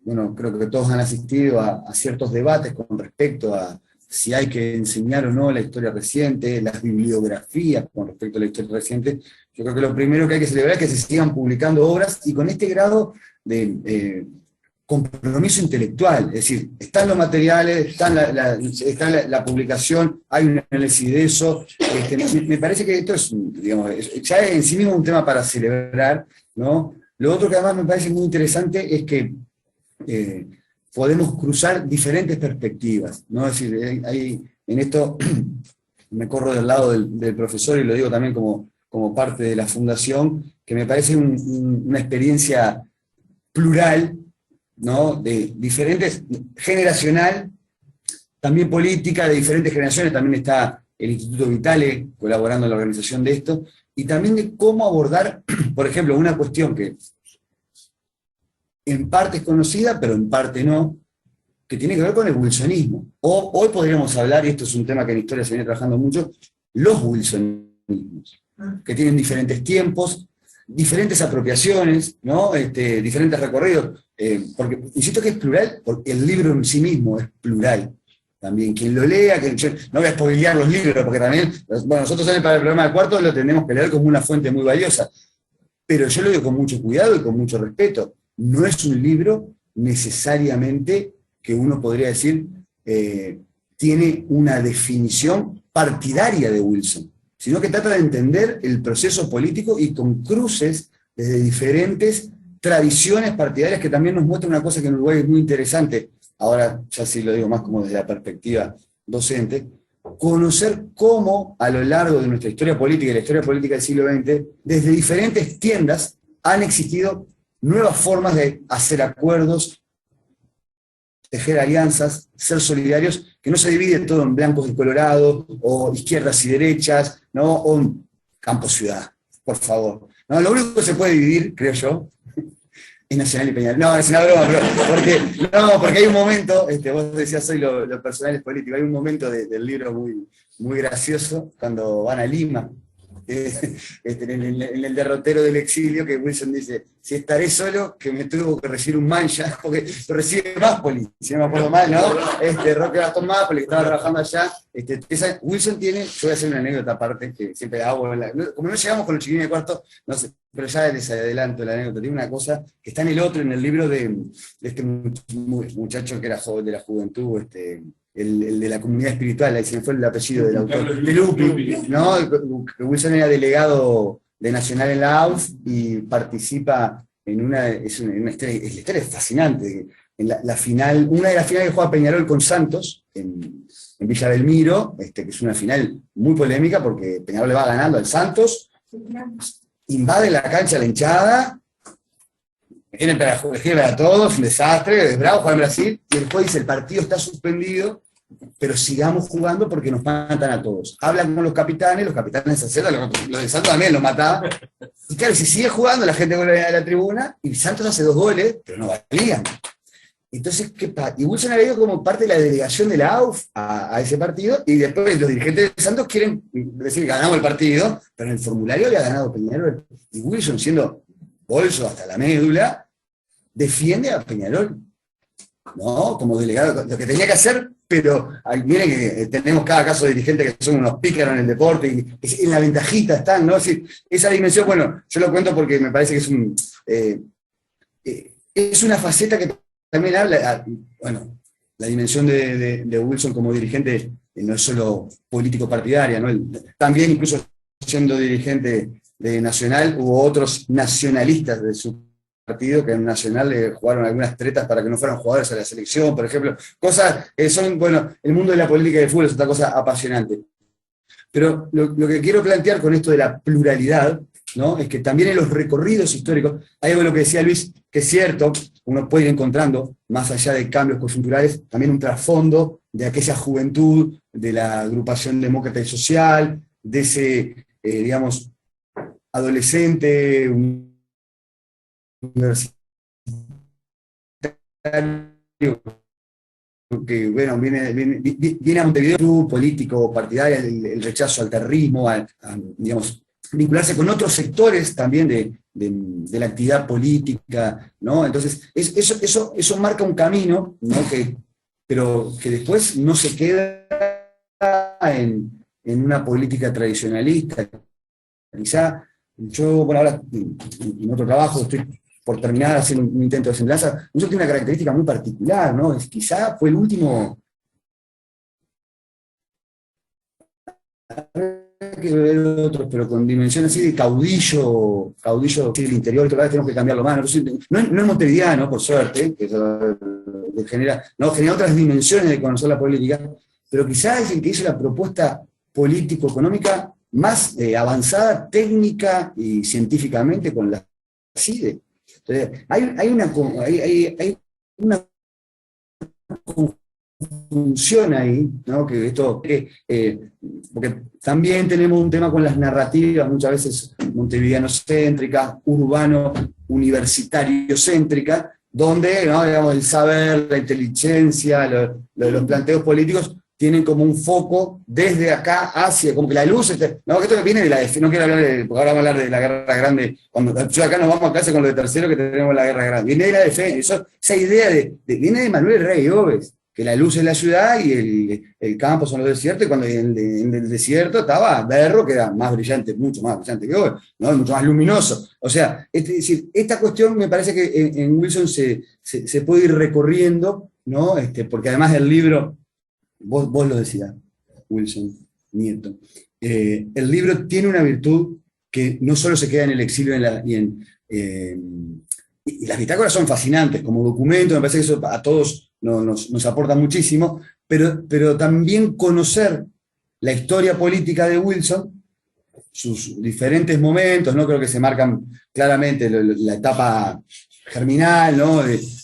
creo que todos han asistido a ciertos debates con respecto a si hay que enseñar o no la historia reciente, las bibliografías con respecto a la historia reciente. Yo creo que lo primero que hay que celebrar es que se sigan publicando obras, y con este grado de compromiso intelectual, es decir, están los materiales, está la publicación, hay un análisis de eso. Me parece que esto es, ya es en sí mismo un tema para celebrar, ¿no? Lo otro que además me parece muy interesante es que podemos cruzar diferentes perspectivas, ¿no? Es decir, en esto me corro del lado del profesor, y lo digo también como parte de la fundación, que me parece una experiencia plural, ¿no? De diferentes, generacional, también política, de diferentes generaciones. También está el Instituto Vitale colaborando en la organización de esto, y también de cómo abordar, por ejemplo, una cuestión que en parte es conocida, pero en parte no, que tiene que ver con el wilsonismo. O, hoy podríamos hablar, y esto es un tema que en historia se viene trabajando mucho, los wilsonismos, que tienen diferentes tiempos, diferentes apropiaciones, ¿no? Diferentes recorridos, porque insisto que es plural, porque el libro en sí mismo es plural. También quien lo lea, yo no voy a spoilear los libros, porque también, bueno, nosotros en el programa del cuarto lo tenemos que leer como una fuente muy valiosa, pero yo lo digo con mucho cuidado y con mucho respeto. No es un libro necesariamente que uno podría decir tiene una definición partidaria de Wilson, sino que trata de entender el proceso político y con cruces desde diferentes tradiciones partidarias que también nos muestran una cosa que en Uruguay es muy interesante, ahora ya sí lo digo más como desde la perspectiva docente, conocer cómo a lo largo de nuestra historia política y la historia política del siglo XX, desde diferentes tiendas han existido nuevas formas de hacer acuerdos, tejer alianzas, ser solidarios, que no se divide todo en blancos y colorados, o izquierdas y derechas, ¿no? O en campo-ciudad, por favor. No, lo único que se puede dividir, creo yo, es Nacional y Peñarol. No, es una broma, pero porque hay un momento, vos decías hoy lo personal es político, hay un momento del libro muy, muy gracioso, cuando van a Lima, en el derrotero del exilio, que Wilson dice, si estaré solo, que me tuvo que recibir un mancha, porque lo recibe Máspoli, si no me acuerdo mal, ¿no? Roque Gastón Máspoli, que estaba trabajando allá. Wilson tiene, yo voy a hacer una anécdota aparte, que siempre hago, como no llegamos con los chiquines de cuarto, no sé, pero ya les adelanto la anécdota, tiene una cosa que está en el libro de este muchacho que era joven de la juventud, el de la comunidad espiritual, ahí se me fue el apellido del autor, de Lupi, ¿no? Wilson era delegado de Nacional en la AUF y participa en una historia, la historia es fascinante, en la final, una de las finales que juega Peñarol con Santos, en Villa Belmiro, que es una final muy polémica porque Peñarol le va ganando al Santos, invade la cancha la hinchada, vienen para elegir a todos, un desastre, es bravo, juega en Brasil, y el juez dice, el partido está suspendido, pero sigamos jugando porque nos matan a todos. Hablan con los capitanes se acercan, los de Santos también los mataban, y claro, se sigue jugando, la gente vuelve a la tribuna, y Santos hace 2 goles, pero no valían. Entonces, ¿qué pasa? Y Wilson había ido como parte de la delegación de la AUF a ese partido, y después los dirigentes de Santos quieren decir que ganamos el partido, pero en el formulario le ha ganado Peñarol. Y Wilson, siendo bolso hasta la médula, defiende a Peñarol, ¿no? Como delegado, lo que tenía que hacer, pero miren que tenemos cada caso de dirigentes que son unos pícaros en el deporte, y en la ventajita están, ¿no? Es decir, esa dimensión, bueno, yo lo cuento porque me parece que es una faceta que también habla, bueno, la dimensión de Wilson como dirigente no es solo político partidaria, ¿no? También incluso siendo dirigente de Nacional, hubo otros nacionalistas de su partido que en Nacional le jugaron algunas tretas para que no fueran jugadores a la selección, por ejemplo, cosas que son, bueno, el mundo de la política y del fútbol es otra cosa apasionante. Pero lo que quiero plantear con esto de la pluralidad, ¿no? Es que también en los recorridos históricos, hay algo de lo que decía Luis, que es cierto, uno puede ir encontrando, más allá de cambios coyunturales, también un trasfondo de aquella juventud, de la agrupación demócrata y social, de ese, digamos, adolescente universitario que, bueno, viene a Montevideo político, partidario, el rechazo al terrorismo, digamos, vincularse con otros sectores también de la actividad política, ¿no? Entonces, eso marca un camino, ¿no? Pero que después no se queda en una política tradicionalista. Quizá yo, bueno, ahora en otro trabajo estoy por terminar haciendo un intento de semblanza, eso tiene una característica muy particular, ¿no? Quizá fue el último, que ver otros, pero con dimensión así de caudillo del interior, que tenemos que cambiarlo más. No es montevideano, por suerte, que eso genera otras dimensiones de conocer la política, pero quizás es el que hizo la propuesta político-económica más avanzada técnica y científicamente con la CIDE. Entonces, hay una conjunción funciona ahí, ¿no? Porque también tenemos un tema con las narrativas, muchas veces montevideano-céntricas, urbano-universitario-céntricas, donde, ¿no? Digamos, el saber, la inteligencia, los planteos políticos tienen como un foco desde acá hacia, como que la luz, no, que esto viene de la defensa, no quiero hablar porque ahora vamos a hablar de la guerra grande, cuando yo acá nos vamos a clase con los de tercero que tenemos la guerra grande, viene de la defensa, esa idea viene de Manuel Rey Oves, que la luz es la ciudad y el campo son los desiertos, y cuando en el desierto estaba Berro, que era más brillante, mucho más brillante que hoy, ¿no? Mucho más luminoso. O sea, es decir, esta cuestión me parece que en Wilson se puede ir recorriendo, ¿no? Porque además del libro, vos lo decías, Wilson, Nieto, el libro tiene una virtud que no solo se queda en el exilio y las bitácoras son fascinantes como documento, me parece que eso a todos nos aporta muchísimo, pero también conocer la historia política de Wilson, sus diferentes momentos, ¿no? Creo que se marcan claramente la etapa germinal, ¿no?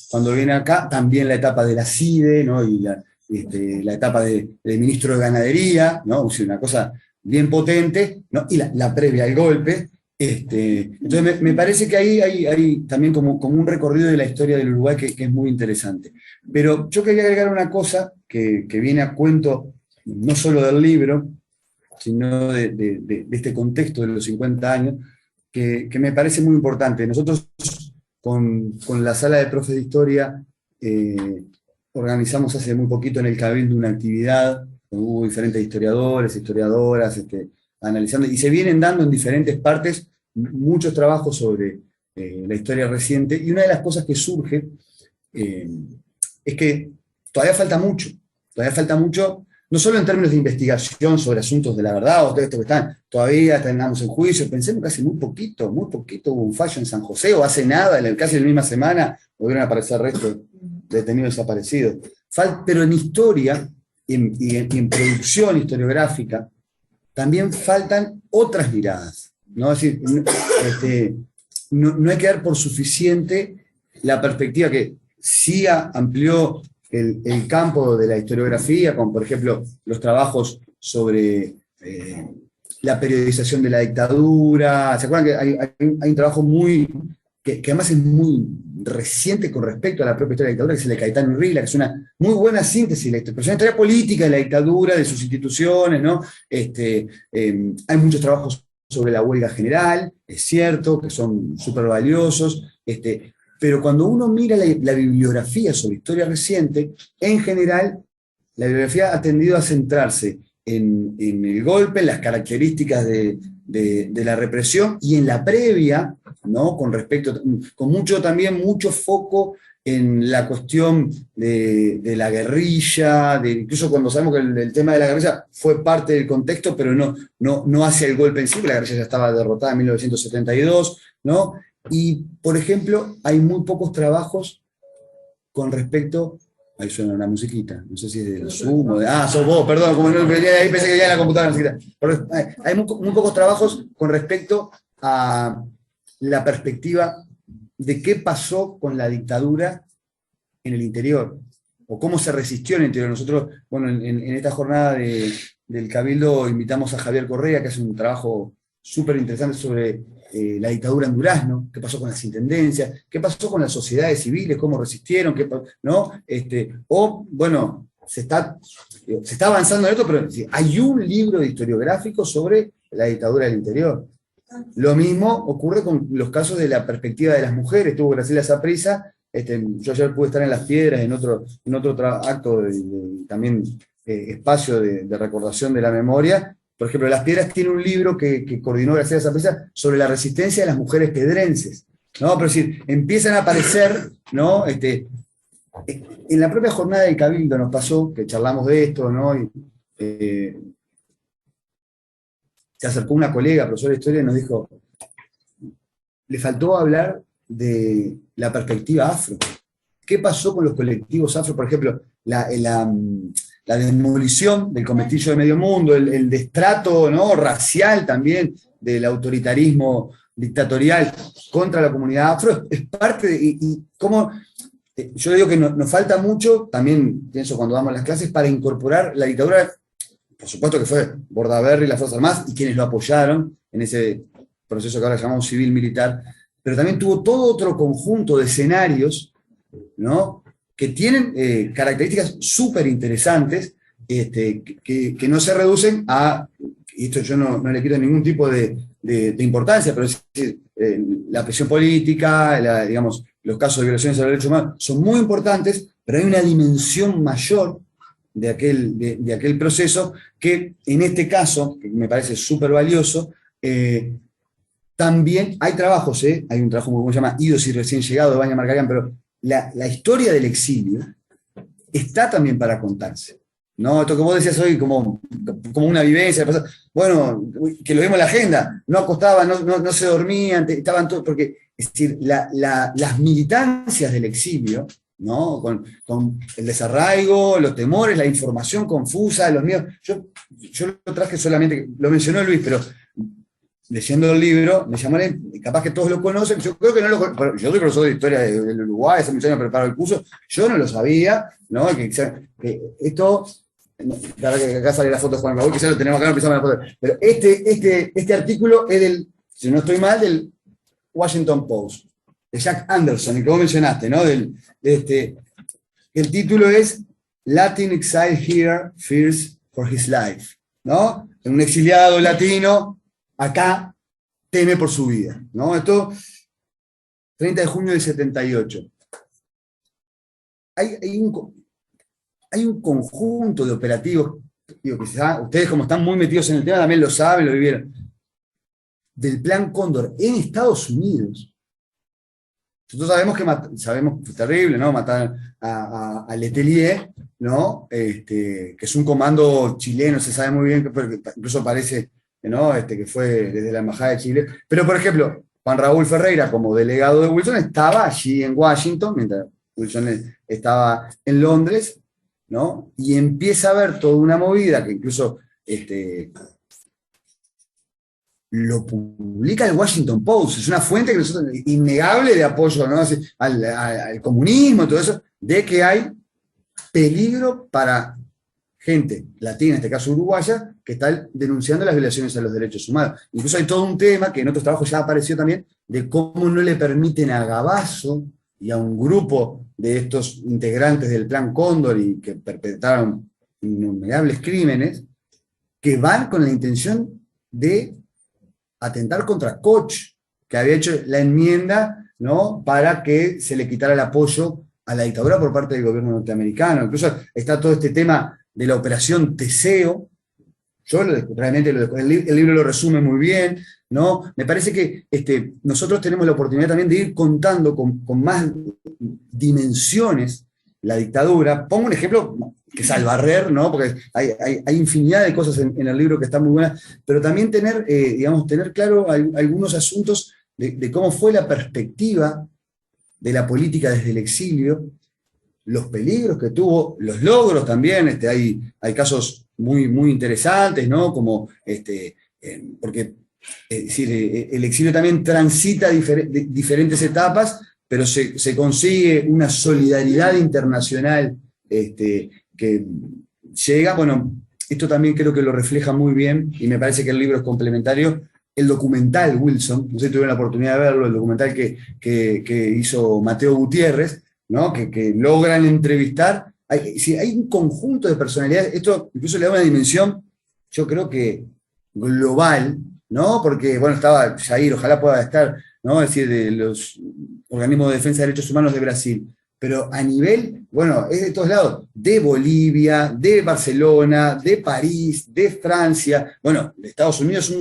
Cuando viene acá, también la etapa de la CIDE, ¿no? Y la etapa de ministro de Ganadería, ¿no? O sea, una cosa bien potente, ¿no? Y la previa al golpe. Entonces me parece que ahí hay también como un recorrido de la historia del Uruguay que es muy interesante. Pero yo quería agregar una cosa que viene a cuento no solo del libro, sino de este contexto de los 50 años, que me parece muy importante. Nosotros con la Sala de Profes de Historia organizamos hace muy poquito en el Cabildo una actividad, donde hubo diferentes historiadores, historiadoras, analizando, y se vienen dando en diferentes partes muchos trabajos sobre la historia reciente, y una de las cosas que surge es que todavía falta mucho, no solo en términos de investigación sobre asuntos de la verdad, o todo esto que todavía estamos en juicio, pensemos que hace muy poquito hubo un fallo en San José, o hace nada, casi en la misma semana, volvieron a aparecer restos de detenidos desaparecidos. Pero en historia, y en producción historiográfica, también faltan otras miradas, ¿no? Es decir, no hay que dar por suficiente la perspectiva que sí amplió el campo de la historiografía, como por ejemplo los trabajos sobre la periodización de la dictadura. ¿Se acuerdan que hay un trabajo que además es muy reciente con respecto a la propia historia de la dictadura, que es el de Caetano Rila, que es una muy buena síntesis de la historia política de la dictadura, de sus instituciones, ¿no? Hay muchos trabajos sobre la huelga general, es cierto, que son súper valiosos, pero cuando uno mira la bibliografía sobre historia reciente, en general, la bibliografía ha tendido a centrarse en el golpe, en las características de la represión y en la previa, ¿no? Con mucho foco en la cuestión de la guerrilla, incluso cuando sabemos que el tema de la guerrilla fue parte del contexto, pero no hacia el golpe en sí, la guerrilla ya estaba derrotada en 1972, ¿no? Y, por ejemplo, hay muy pocos trabajos con respecto. Ahí suena una musiquita, no sé si es del Zoom o sos vos, perdón, como no venía de ahí, pensé que ya en la computadora la musiquita. Hay muy pocos trabajos con respecto a la perspectiva de qué pasó con la dictadura en el interior, o cómo se resistió en el interior. Nosotros, bueno, en esta jornada del Cabildo invitamos a Javier Correa, que hace un trabajo súper interesante sobre la dictadura en Durazno, qué pasó con las intendencias, qué pasó con las sociedades civiles, cómo resistieron, ¿no? Bueno, se está avanzando en esto, pero hay un libro historiográfico sobre la dictadura del interior. Lo mismo ocurre con los casos de la perspectiva de las mujeres. Tuvo Graciela Saprissa, yo ayer pude estar en Las Piedras, en otro acto también espacio de recordación de la memoria. Por ejemplo, Las Piedras tiene un libro que coordinó Graciela Saprissa sobre la resistencia de las mujeres pedrenses, ¿no? Pero es decir, empiezan a aparecer, ¿no? En la propia jornada del Cabildo nos pasó, que charlamos de esto, ¿no? Se acercó una colega, profesora de historia, y nos dijo, le faltó hablar de la perspectiva afro. ¿Qué pasó con los colectivos afro? Por ejemplo, la demolición del Cometillo de Medio Mundo, el destrato, ¿no? Racial también del autoritarismo dictatorial contra la comunidad afro, es parte de, y cómo yo digo que nos falta mucho, también pienso cuando damos las clases, para incorporar la dictadura, por supuesto que fue Bordaberry y las Fuerzas Armadas, y quienes lo apoyaron en ese proceso que ahora llamamos civil-militar, pero también tuvo todo otro conjunto de escenarios, ¿no?, que tienen características súper interesantes, que no se reducen a, y esto yo no le quito ningún tipo de importancia, pero es decir, la presión política, digamos, los casos de violaciones a los derechos humanos son muy importantes, pero hay una dimensión mayor de aquel proceso que en este caso, que me parece súper valioso, también hay trabajos, hay un trabajo muy bueno, se llama Idos y recién llegado de Vania Markarian, pero la historia del exilio está también para contarse, ¿no? Esto que vos decías hoy como una vivencia, bueno, que lo vimos en la agenda, no acostaban, no se dormían, estaban todos, porque, es decir, las militancias del exilio, ¿no?, con el desarraigo, los temores, la información confusa, los miedos, yo lo traje solamente, lo mencionó Luis, pero leyendo el libro, me llamó, capaz que todos lo conocen, yo creo que no lo conocen, yo soy profesor de historia del Uruguay, hace muchos años preparo el curso, yo no lo sabía, ¿no?, que esto, claro que acá sale la foto de Juan Raúl, que ya lo tenemos acá, no empezamos la foto, pero este artículo es del, si no estoy mal, del Washington Post, de Jack Anderson, el que vos mencionaste, ¿no?, el título es Latin Exile Here Fears for His Life, ¿no?, un exiliado latino acá teme por su vida, ¿no? Esto, 30 de junio del 78. Hay un conjunto de operativos, digo, que ustedes como están muy metidos en el tema también lo saben, lo vivieron, del Plan Cóndor en Estados Unidos. Nosotros sabemos que fue terrible, ¿no?, matar a Letelier, ¿no?, que es un comando chileno, se sabe muy bien, que incluso parece, ¿no?, que fue desde la Embajada de Chile, pero por ejemplo, Juan Raúl Ferreira, como delegado de Wilson, estaba allí en Washington, mientras Wilson estaba en Londres, ¿no?, y empieza a haber toda una movida que incluso lo publica el Washington Post, es una fuente que nosotros, innegable de apoyo, ¿no?, al comunismo, todo eso, de que hay peligro para gente latina, en este caso uruguaya, que está denunciando las violaciones a los derechos humanos. Incluso hay todo un tema que en otros trabajos ya apareció también, de cómo no le permiten a Gabazo y a un grupo de estos integrantes del Plan Cóndor y que perpetraron innumerables crímenes, que van con la intención de atentar contra Koch, que había hecho la enmienda, ¿no?, para que se le quitara el apoyo a la dictadura por parte del gobierno norteamericano. Incluso está todo este tema de la operación Teseo. Yo realmente el libro lo resume muy bien, ¿no? Me parece que nosotros tenemos la oportunidad también de ir contando con más dimensiones la dictadura. Pongo un ejemplo que es Albarrer, ¿no?, porque hay infinidad de cosas en el libro que están muy buenas, pero también tener claro algunos asuntos de cómo fue la perspectiva de la política desde el exilio, los peligros que tuvo, los logros también, hay casos muy, muy interesantes, ¿no?, como, porque el exilio también transita diferentes etapas, pero se consigue una solidaridad internacional que llega, bueno, esto también creo que lo refleja muy bien, y me parece que el libro es complementario. El documental Wilson, no sé si tuvieron la oportunidad de verlo, el documental que hizo Mateo Gutiérrez, ¿no?, que logran entrevistar, hay un conjunto de personalidades, esto incluso le da una dimensión, yo creo que global, ¿no?, porque, bueno, estaba Jair, ojalá pueda estar, ¿no?, es decir, de los organismos de defensa de derechos humanos de Brasil, pero a nivel, bueno, es de todos lados, de Bolivia, de Barcelona, de París, de Francia, bueno, de Estados Unidos,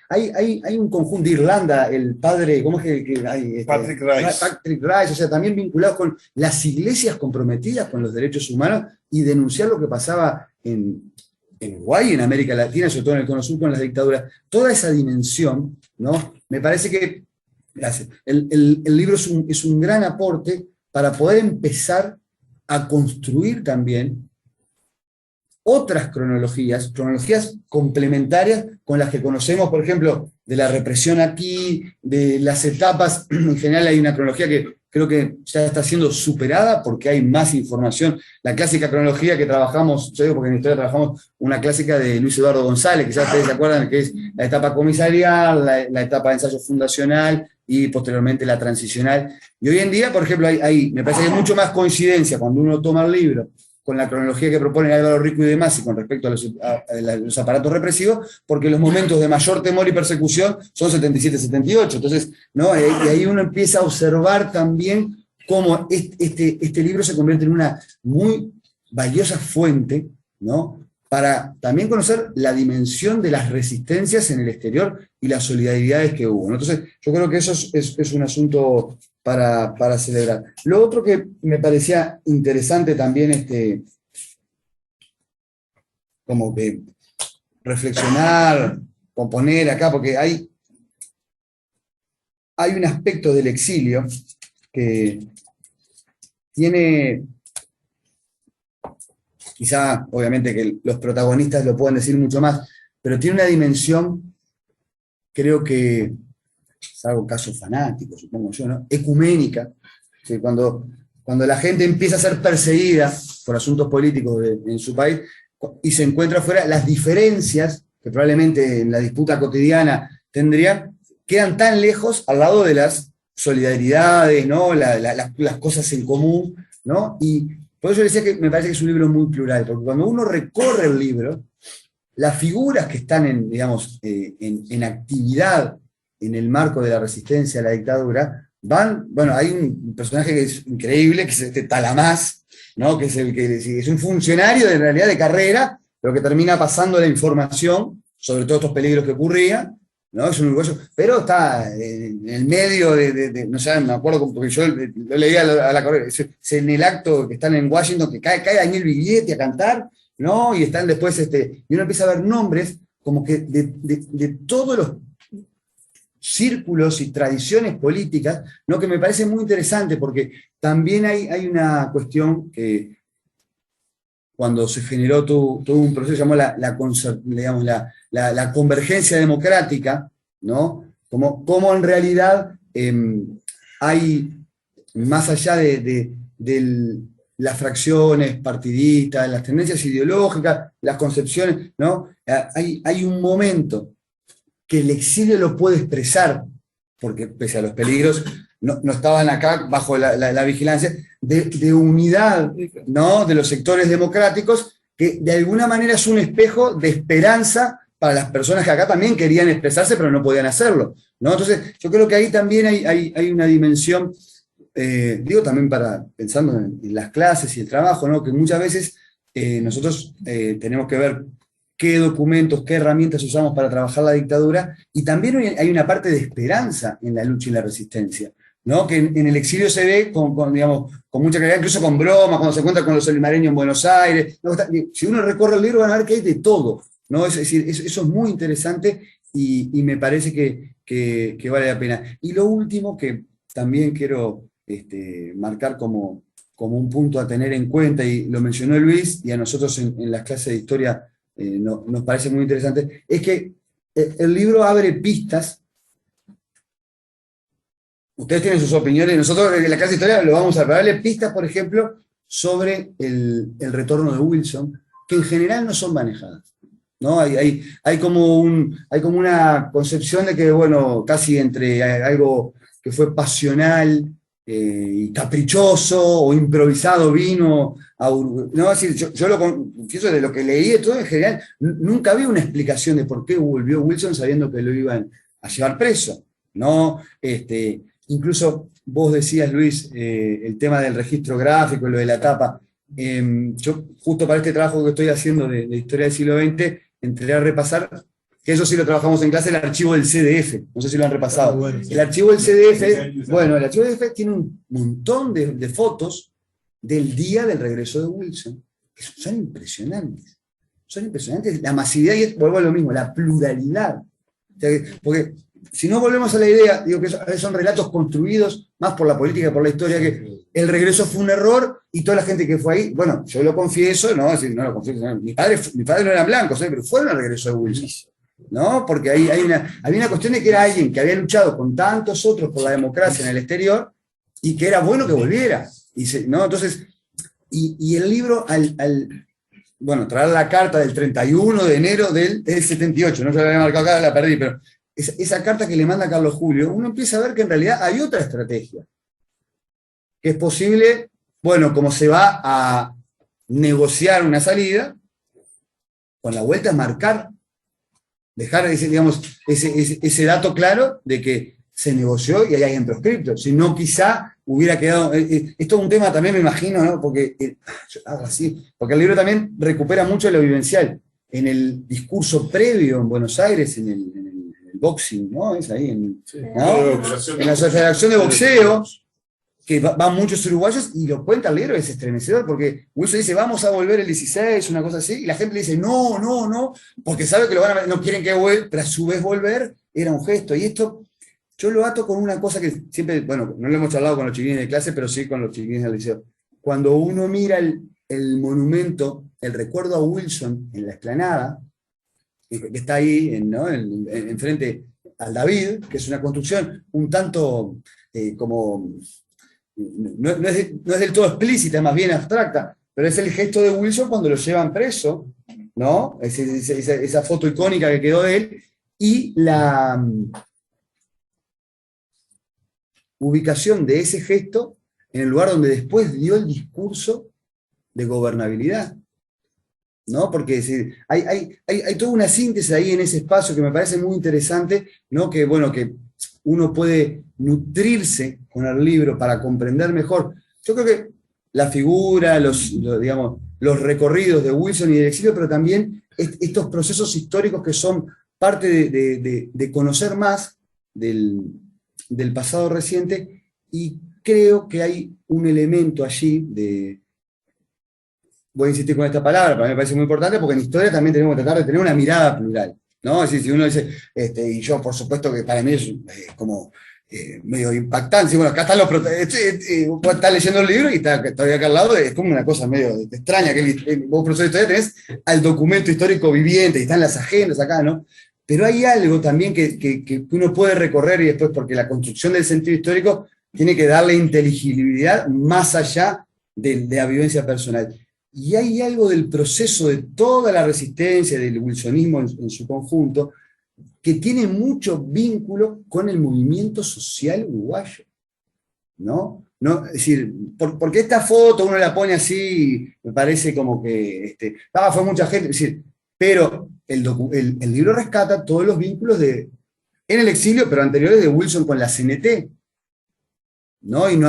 hay un conjunto de Irlanda, el padre, ¿cómo es que hay? Patrick Rice. Patrick Rice, o sea, también vinculados con las iglesias comprometidas con los derechos humanos y denunciar lo que pasaba en Uruguay y en América Latina, sobre todo en el Cono Sur con las dictaduras. Toda esa dimensión, ¿no?, me parece que el libro es un gran aporte para poder empezar a construir también otras cronologías complementarias con las que conocemos, por ejemplo, de la represión aquí, de las etapas, en general hay una cronología que creo que ya está siendo superada porque hay más información. La clásica cronología que trabajamos, yo digo porque en historia trabajamos una clásica de Luis Eduardo González, quizás ustedes se acuerdan, que es la etapa comisarial, la etapa de ensayo fundacional y posteriormente la transicional. Y hoy en día, por ejemplo, me parece que hay mucho más coincidencia cuando uno toma el libro con la cronología que propone Álvaro Rico y demás, y con respecto a los aparatos represivos, porque los momentos de mayor temor y persecución son 77-78. Entonces, ¿no? Y ahí uno empieza a observar también cómo este libro se convierte en una muy valiosa fuente, ¿no? Para también conocer la dimensión de las resistencias en el exterior y las solidaridades que hubo, ¿no? Entonces, yo creo que eso es un asunto para celebrar. Lo otro que me parecía interesante también, como que reflexionar, componer acá, porque hay un aspecto del exilio que tiene, quizá obviamente que los protagonistas lo pueden decir mucho más, pero tiene una dimensión, creo que, salvo casos fanáticos, supongo yo, ¿no? Ecuménica, que cuando la gente empieza a ser perseguida por asuntos políticos en su país y se encuentra afuera, las diferencias que probablemente en la disputa cotidiana tendrían, quedan tan lejos al lado de las solidaridades, ¿no? Las cosas en común, ¿no? Y por eso yo decía que me parece que es un libro muy plural, porque cuando uno recorre el libro, las figuras que están digamos, en actividad en el marco de la resistencia a la dictadura, hay un personaje que es increíble, que es Talamás, ¿no? Que es un funcionario en realidad de carrera, pero que termina pasando la información sobre todos estos peligros que ocurrían, ¿no? Es un uruguayo, pero está en el medio no sé, me acuerdo, porque yo lo leía a la carrera, es en el acto que están en Washington, que cae Daniel Biglietti a cantar, ¿no? Y están después, y uno empieza a ver nombres como que de todos los círculos y tradiciones políticas, ¿no? Que me parece muy interesante, porque también hay una cuestión que cuando se generó todo un proceso que se llamó la convergencia democrática, ¿no? Como en realidad hay, más allá de las fracciones partidistas, las tendencias ideológicas, las concepciones, ¿no? Hay un momento que el exilio lo puede expresar, porque pese a los peligros, no estaban acá bajo la vigilancia, de unidad, ¿no? De los sectores democráticos, que de alguna manera es un espejo de esperanza para las personas que acá también querían expresarse, pero no podían hacerlo, ¿no? Entonces, yo creo que ahí también hay una dimensión, digo también pensando en las clases y el trabajo, ¿no? Que muchas veces nosotros tenemos que ver qué documentos, qué herramientas usamos para trabajar la dictadura, y también hay una parte de esperanza en la lucha y la resistencia, ¿no? Que en el exilio se ve digamos, con mucha claridad, incluso con bromas, cuando se encuentra con los olimareños en Buenos Aires, ¿no? Si uno recorre el libro van a ver que hay de todo, ¿no? Es decir, eso es muy interesante y me parece que vale la pena. Y lo último que también quiero marcar como un punto a tener en cuenta, y lo mencionó Luis, y a nosotros en las clases de historia nos parece muy interesante, es que el libro abre pistas. Ustedes tienen sus opiniones, nosotros en la clase de historia lo vamos a darle pistas, por ejemplo, sobre el retorno de Wilson, que en general no son manejadas, ¿no? Hay como una concepción de que, bueno, casi entre algo que fue pasional y caprichoso o improvisado vino a Uruguay, ¿no? Es decir, yo lo confieso, de lo que leí de todo en general, nunca vi una explicación de por qué volvió Wilson sabiendo que lo iban a llevar preso, ¿no? Incluso vos decías, Luis, el tema del registro gráfico, lo de la tapa. Yo, justo para este trabajo que estoy haciendo de historia del siglo XX, entré a repasar, que eso sí lo trabajamos en clase, el archivo del CDF, no sé si lo han repasado. Bueno. El archivo del CDF, bueno, el archivo del CDF tiene un montón de fotos del día del regreso de Wilson, que son impresionantes. Son impresionantes, la masividad, y vuelvo a lo mismo, la pluralidad. O sea, porque si no volvemos a la idea, digo que son relatos construidos más por la política que por la historia, que el regreso fue un error y toda la gente que fue ahí, bueno, yo lo confieso, no, es decir, no lo confieso, no, mi padre no era blanco, pero fueron al regreso de Wilson, ¿no? Porque había una cuestión de que era alguien que había luchado con tantos otros por la democracia en el exterior y que era bueno que volviera. ¿No? Entonces, y el libro, bueno, traer la carta del 31 de enero del 78, no se la había marcado acá, la perdí, pero esa carta que le manda Carlos Julio, uno empieza a ver que en realidad hay otra estrategia, que es posible, bueno, como se va a negociar una salida, con la vuelta es marcar, dejar digamos, ese dato claro de que se negoció y hay alguien proscripto, si no quizá hubiera quedado, esto es un tema también me imagino, ¿no? Porque, porque el libro también recupera mucho de lo vivencial, en el discurso previo en Buenos Aires, en el boxing, ¿no? Es ahí, ¿no? En la Federación de Boxeo, que van muchos uruguayos y lo cuenta el libro, es estremecedor, porque Wilson dice, vamos a volver el 16, una cosa así, y la gente le dice, no, no, no, porque sabe que no quieren que vuelva, pero a su vez volver era un gesto, y esto yo lo ato con una cosa que siempre, bueno, no lo hemos charlado con los chiquilines de clase, pero sí con los chiquilines del liceo. Cuando uno mira el monumento, el recuerdo a Wilson en la explanada, que está ahí, ¿no? en frente al David, que es una construcción un tanto como... No es del todo explícita, es más bien abstracta, pero es el gesto de Wilson cuando lo llevan preso, ¿no? Esa foto icónica que quedó de él, y la ubicación de ese gesto en el lugar donde después dio el discurso de gobernabilidad, ¿no? Porque es decir, hay toda una síntesis ahí en ese espacio que me parece muy interesante, ¿no? Que bueno, que uno puede nutrirse con el libro para comprender mejor. Yo creo que la figura, digamos, los recorridos de Wilson y del exilio, pero también estos procesos históricos que son parte de conocer más del pasado reciente, y creo que hay un elemento allí voy a insistir con esta palabra, para mí me parece muy importante, porque en historia también tenemos que tratar de tener una mirada plural, ¿no? Es decir, si uno dice, y yo por supuesto que para mí es como medio impactante, bueno, acá están los vos estás leyendo el libro y estoy acá al lado, es como una cosa medio extraña, que vos profesor de historia tenés al documento histórico viviente, y están las agendas acá, ¿no? Pero hay algo también que uno puede recorrer, y después, porque la construcción del sentido histórico tiene que darle inteligibilidad más allá de la vivencia personal. Y hay algo del proceso de toda la resistencia, del wilsonismo en su conjunto, que tiene mucho vínculo con el movimiento social uruguayo, ¿no? Es decir, porque esta foto uno la pone así, me parece como que fue mucha gente, es decir, pero el libro rescata todos los vínculos en el exilio, pero anteriores, de Wilson con la CNT, ¿no? Y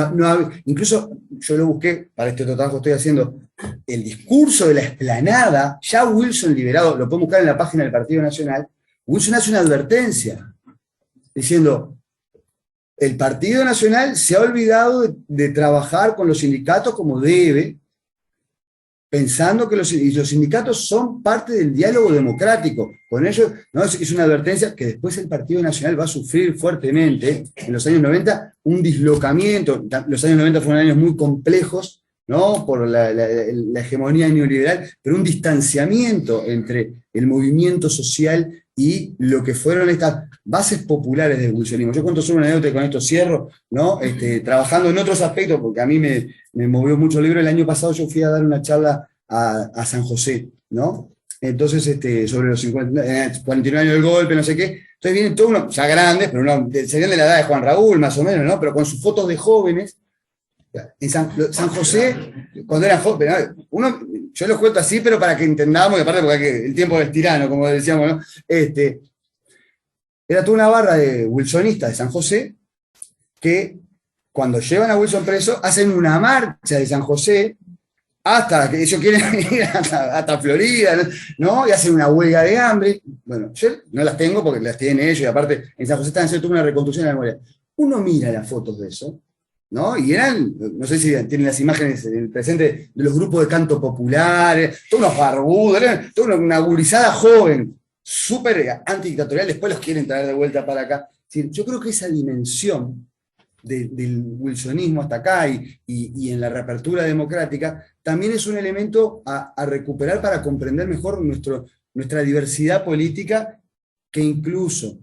incluso yo lo busqué para este otro trabajo que estoy haciendo, el discurso de la explanada, ya Wilson liberado, lo pueden buscar en la página del Partido Nacional. Wilson hace una advertencia diciendo, el Partido Nacional se ha olvidado de trabajar con los sindicatos como debe, pensando que los sindicatos son parte del diálogo democrático. Con ellos, ¿no? Es una advertencia que después el Partido Nacional va a sufrir fuertemente en los años 90, un dislocamiento. Los años 90 fueron años muy complejos, ¿no? Por la hegemonía neoliberal, pero un distanciamiento entre el movimiento social y lo que fueron estas bases populares del wilsonismo. Yo cuento solo una anécdota y con esto cierro, ¿no? Trabajando en otros aspectos, porque a mí me movió mucho el libro. El año pasado yo fui a dar una charla a San José, ¿no? Entonces, sobre los 49 años del golpe, no sé qué. Entonces vienen todos unos, ya grandes, pero serían de la edad de Juan Raúl, más o menos, ¿no? Pero con sus fotos de jóvenes. En San José, cuando eran jóvenes, yo los cuento así, pero para que entendamos, y aparte porque el tiempo es tirano, como decíamos, ¿no? Era toda una barra de wilsonistas de San José que, cuando llevan a Wilson preso, hacen una marcha de San José hasta que ellos quieren ir hasta Florida, ¿no? Y hacen una huelga de hambre. Bueno, yo no las tengo porque las tienen ellos, y aparte en San José están haciendo toda una reconstrucción de la memoria. Uno mira las fotos de eso, ¿no? Y eran, no sé si tienen las imágenes en el presente, de los grupos de canto populares, todos unos barbudos, toda una gurizada joven, súper antidictatorial, después los quieren traer de vuelta para acá. Yo creo que esa dimensión del wilsonismo hasta acá y en la reapertura democrática también es un elemento a recuperar para comprender mejor nuestra diversidad política, que incluso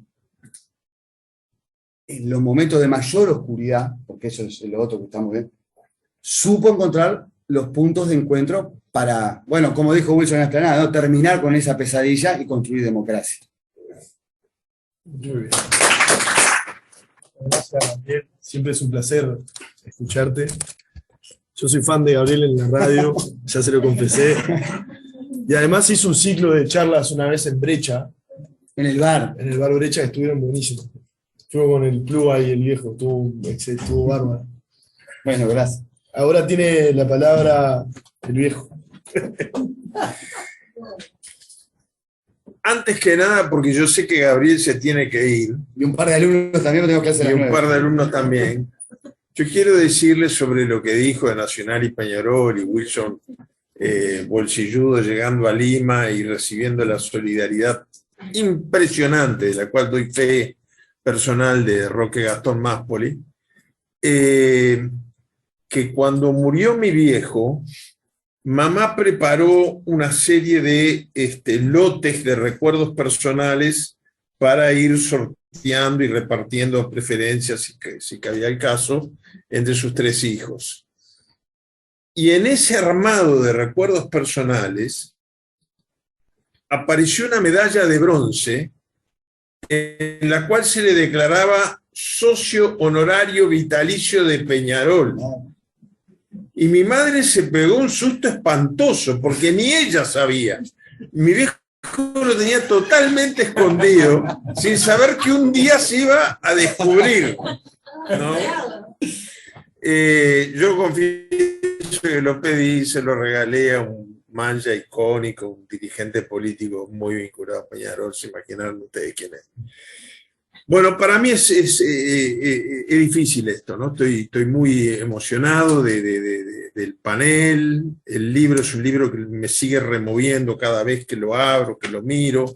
en los momentos de mayor oscuridad, porque eso es lo otro que estamos viendo, supo encontrar los puntos de encuentro para, bueno, como dijo Wilson en la explanada, ¿no? Terminar con esa pesadilla y construir democracia. Muy bien. Gracias, Gabriel. Siempre es un placer escucharte. Yo soy fan de Gabriel en la radio, ya se lo confesé. Y además hizo un ciclo de charlas una vez en Brecha. En el bar. En el bar Brecha, que estuvieron buenísimos. Estuvo con el Plúa y el viejo, estuvo bárbaro. Bueno, gracias. Ahora tiene la palabra el viejo. Antes que nada, porque yo sé que Gabriel se tiene que ir, Y un par de alumnos también tengo que hacer. y un par de alumnos también, yo quiero decirles sobre lo que dijo de Nacional y Peñarol y Wilson Bolsilludo llegando a Lima y recibiendo la solidaridad impresionante, de la cual doy fe personal, de Roque Gastón Máspoli, que cuando murió mi viejo, mamá preparó una serie de lotes de recuerdos personales para ir sorteando y repartiendo preferencias, si cabía el caso, entre sus 3 hijos. Y en ese armado de recuerdos personales apareció una medalla de bronce en la cual se le declaraba socio honorario vitalicio de Peñarol. Y mi madre se pegó un susto espantoso, porque ni ella sabía. Mi viejo lo tenía totalmente escondido, sin saber que un día se iba a descubrir, ¿no? Yo confieso que lo pedí, se lo regalé a un mancha icónico, un dirigente político muy vinculado a Peñarol, se imaginarán ustedes quién es. Bueno, para mí es difícil esto, ¿no? Estoy muy emocionado del panel. El libro es un libro que me sigue removiendo cada vez que lo abro, que lo miro,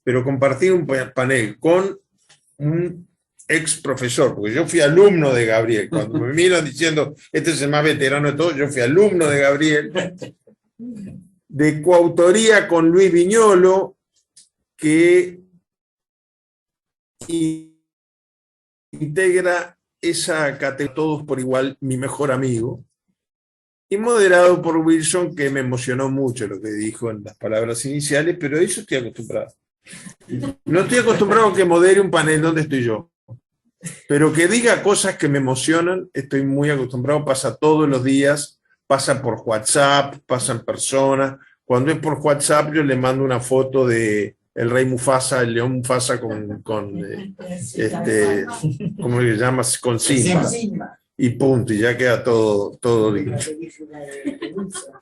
pero compartir un panel con un ex profesor, porque yo fui alumno de Gabriel. Cuando me miran diciendo, este es el más veterano de todos, yo fui alumno de Gabriel, de coautoría con Luis Viñolo, que integra esa categoría, todos por igual, mi mejor amigo, y moderado por Wilson, que me emocionó mucho lo que dijo en las palabras iniciales, pero a eso estoy acostumbrado. No estoy acostumbrado a que modere un panel donde estoy yo, pero que diga cosas que me emocionan, estoy muy acostumbrado, pasa todos los días, pasa por WhatsApp, pasa en persona. Cuando es por WhatsApp yo le mando una foto de el rey Mufasa, el león Mufasa con ¿cómo se llama? Con Simba. Y punto, y ya queda todo dicho.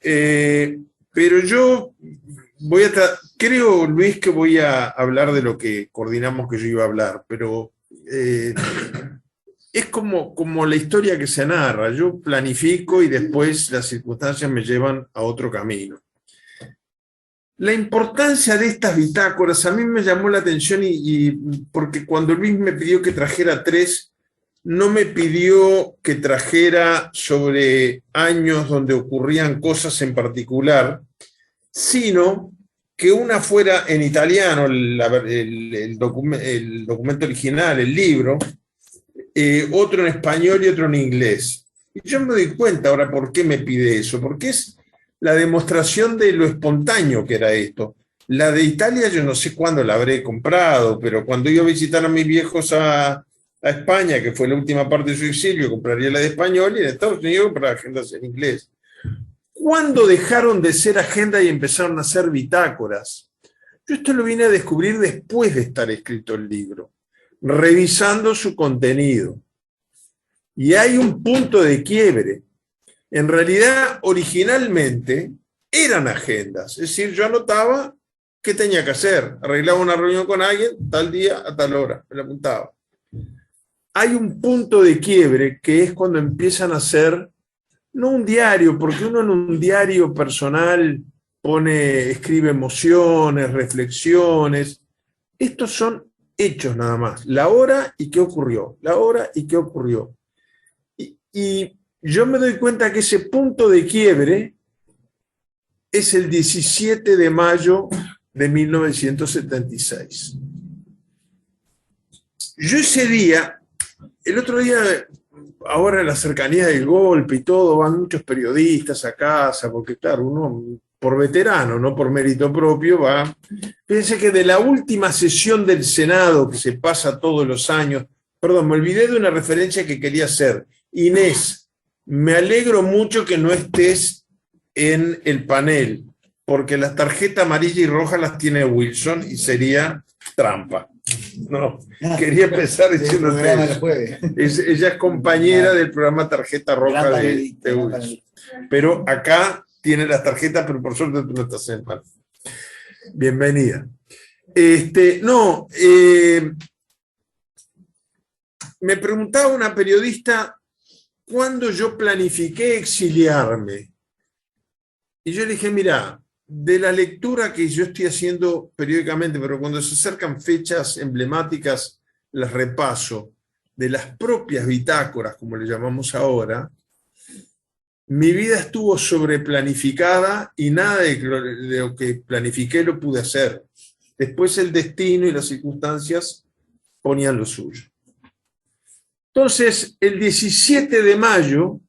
Pero yo creo, Luis, que voy a hablar de lo que coordinamos que yo iba a hablar, pero es como la historia que se narra. Yo planifico y después las circunstancias me llevan a otro camino. La importancia de estas bitácoras a mí me llamó la atención porque cuando Luis me pidió que trajera 3, no me pidió que trajera sobre años donde ocurrían cosas en particular, sino que una fuera en italiano, el documento original, el libro, otro en español y otro en inglés. Y yo me doy cuenta ahora por qué me pide eso, porque es la demostración de lo espontáneo que era esto. La de Italia yo no sé cuándo la habré comprado, pero cuando iba a visitar a mis viejos a España, que fue la última parte de su exilio, compraría la de español, y en Estados Unidos compraba agendas en inglés. ¿Cuándo dejaron de ser agenda y empezaron a ser bitácoras? Yo esto lo vine a descubrir después de estar escrito el libro, revisando su contenido. Y hay un punto de quiebre. En realidad, originalmente, eran agendas. Es decir, yo anotaba qué tenía que hacer. Arreglaba una reunión con alguien, tal día, a tal hora. Me la apuntaba. Hay un punto de quiebre que es cuando empiezan a hacer, no un diario, porque uno en un diario personal escribe emociones, reflexiones. Estos son hechos nada más. La hora y qué ocurrió. La hora y qué ocurrió. Y yo me doy cuenta que ese punto de quiebre es el 17 de mayo de 1976. Yo ese día el otro día, ahora en la cercanía del golpe y todo, van muchos periodistas a casa, porque claro, uno por veterano, no por mérito propio, va. Fíjense que de la última sesión del Senado, que se pasa todos los años, perdón, me olvidé de una referencia que quería hacer. Inés, me alegro mucho que no estés en el panel, porque las tarjetas amarilla y roja las tiene Wilson y sería trampa. No, quería empezar diciendo que ella es compañera del programa Tarjeta Roja de Wilson. Pero acá tiene las tarjetas, pero por suerte tú no estás en el panel. Bienvenida. Me preguntaba una periodista cuándo yo planifiqué exiliarme. Y yo le dije, mira, de la lectura que yo estoy haciendo periódicamente, pero cuando se acercan fechas emblemáticas, las repaso, de las propias bitácoras, como le llamamos ahora, mi vida estuvo sobreplanificada y nada de lo que planifiqué lo pude hacer. Después el destino y las circunstancias ponían lo suyo. Entonces, el 17 de mayo,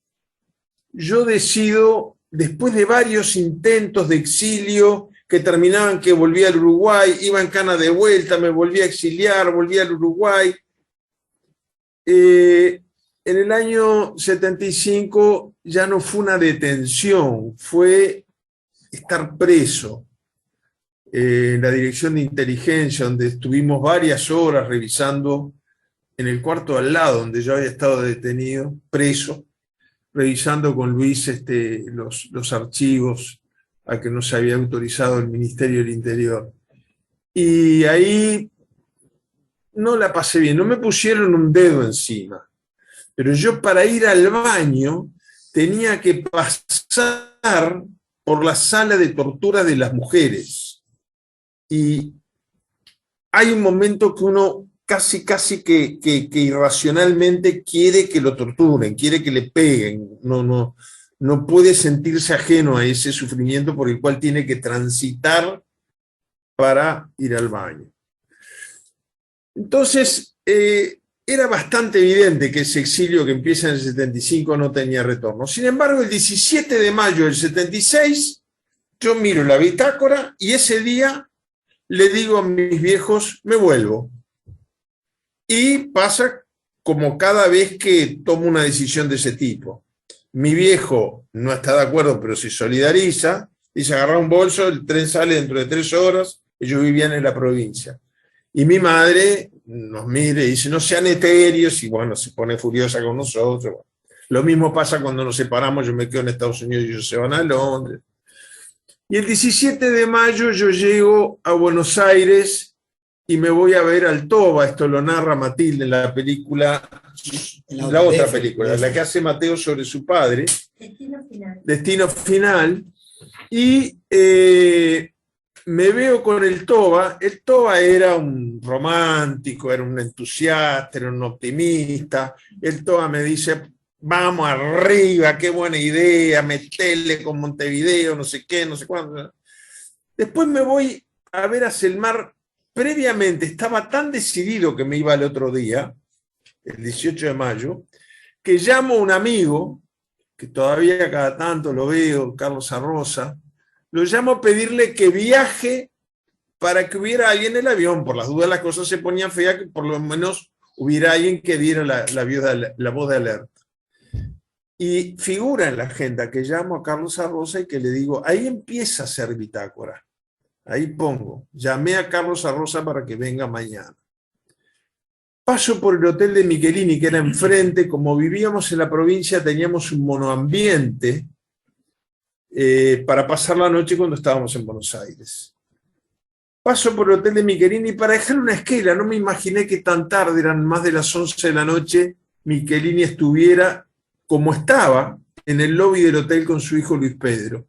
yo decido, después de varios intentos de exilio que terminaban que volvía al Uruguay, iba en cana de vuelta, me volví a exiliar, volví al Uruguay. En el año 75 ya no fue una detención, fue estar preso en la Dirección de Inteligencia, donde estuvimos varias horas revisando en el cuarto al lado, donde yo había estado detenido, preso, revisando con Luis los archivos a que nos había autorizado el Ministerio del Interior. Y ahí no la pasé bien, no me pusieron un dedo encima, pero yo para ir al baño tenía que pasar por la sala de tortura de las mujeres. Y hay un momento que uno casi que irracionalmente quiere que lo torturen, quiere que le peguen, no puede sentirse ajeno a ese sufrimiento por el cual tiene que transitar para ir al baño. Entonces, era bastante evidente que ese exilio que empieza en el 75 no tenía retorno. Sin embargo, el 17 de mayo del 76, yo miro la bitácora y ese día le digo a mis viejos, me vuelvo. Y pasa como cada vez que tomo una decisión de ese tipo. Mi viejo no está de acuerdo, pero se solidariza, dice, agarra un bolso, el tren sale dentro de 3 horas, ellos vivían en la provincia. Y mi madre nos mira y dice, no sean etéreos, y bueno, se pone furiosa con nosotros. Lo mismo pasa cuando nos separamos, yo me quedo en Estados Unidos y ellos se van a Londres. Y el 17 de mayo yo llego a Buenos Aires y me voy a ver al Toba, esto lo narra Matilde en la película, la otra película, la que hace Mateo sobre su padre, Destino Final, y me veo con el Toba. El Toba era un romántico, era un entusiasta, era un optimista. El Toba me dice, vamos arriba, qué buena idea, metele con Montevideo, no sé qué, no sé cuándo. Después me voy a ver a Selmar. Previamente estaba tan decidido que me iba el otro día, el 18 de mayo, que llamo a un amigo, que todavía cada tanto lo veo, Carlos Arroza, lo llamo a pedirle que viaje para que hubiera alguien en el avión. Por las dudas las cosas se ponían feas, que por lo menos hubiera alguien que diera la voz de alerta. Y figura en la agenda que llamo a Carlos Arroza y que le digo, ahí empieza a ser bitácora. Ahí pongo, llamé a Carlos Arroza para que venga mañana. Paso por el hotel de Michelini, que era enfrente. Como vivíamos en la provincia, teníamos un monoambiente para pasar la noche cuando estábamos en Buenos Aires. Paso por el hotel de Michelini para dejar una esquela. No me imaginé que tan tarde, eran más de las 11 de la noche, Michelini estuviera como estaba en el lobby del hotel con su hijo Luis Pedro.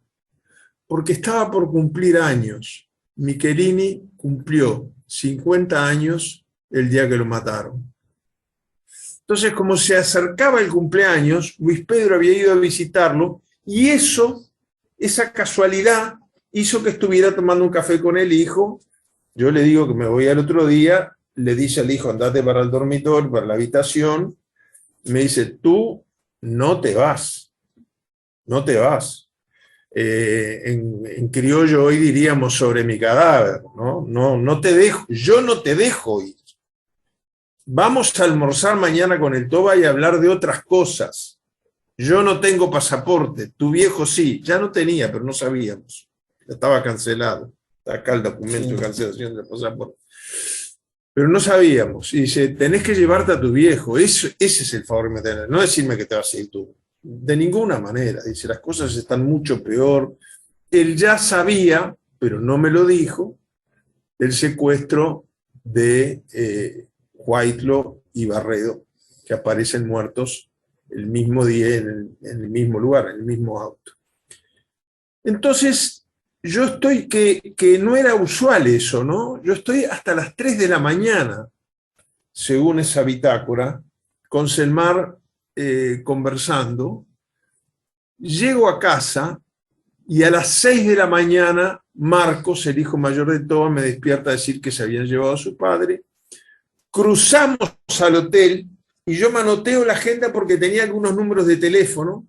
Porque estaba por cumplir años. Michelini cumplió 50 años el día que lo mataron. Entonces, como se acercaba el cumpleaños, Luis Pedro había ido a visitarlo y esa casualidad hizo que estuviera tomando un café con el hijo. Yo le digo que me voy al otro día, le dice al hijo, andate para el dormitorio, para la habitación, me dice, tú no te vas, no te vas. En criollo hoy diríamos sobre mi cadáver, ¿no? No te dejo, yo no te dejo ir. Vamos a almorzar mañana con el Toba y a hablar de otras cosas. Yo no tengo pasaporte, tu viejo sí, ya no tenía, pero no sabíamos. Estaba cancelado. Está acá el documento de cancelación del pasaporte. Pero no sabíamos. Y dice, tenés que llevarte a tu viejo. Ese es el favor que me tenés. No decirme que te vas a ir tú. De ninguna manera. Dice, las cosas están mucho peor. Él ya sabía, pero no me lo dijo, el secuestro de Huaitlo y Barredo, que aparecen muertos el mismo día en el mismo lugar, en el mismo auto. Entonces, yo estoy, que no era usual eso, ¿no? Yo estoy hasta las 3 de la mañana, según esa bitácora, con Selmar conversando. Llego a casa y a las 6 de la mañana, Marcos, el hijo mayor de Toba, me despierta a decir que se habían llevado a su padre. Cruzamos al hotel y yo manoteo la agenda porque tenía algunos números de teléfono.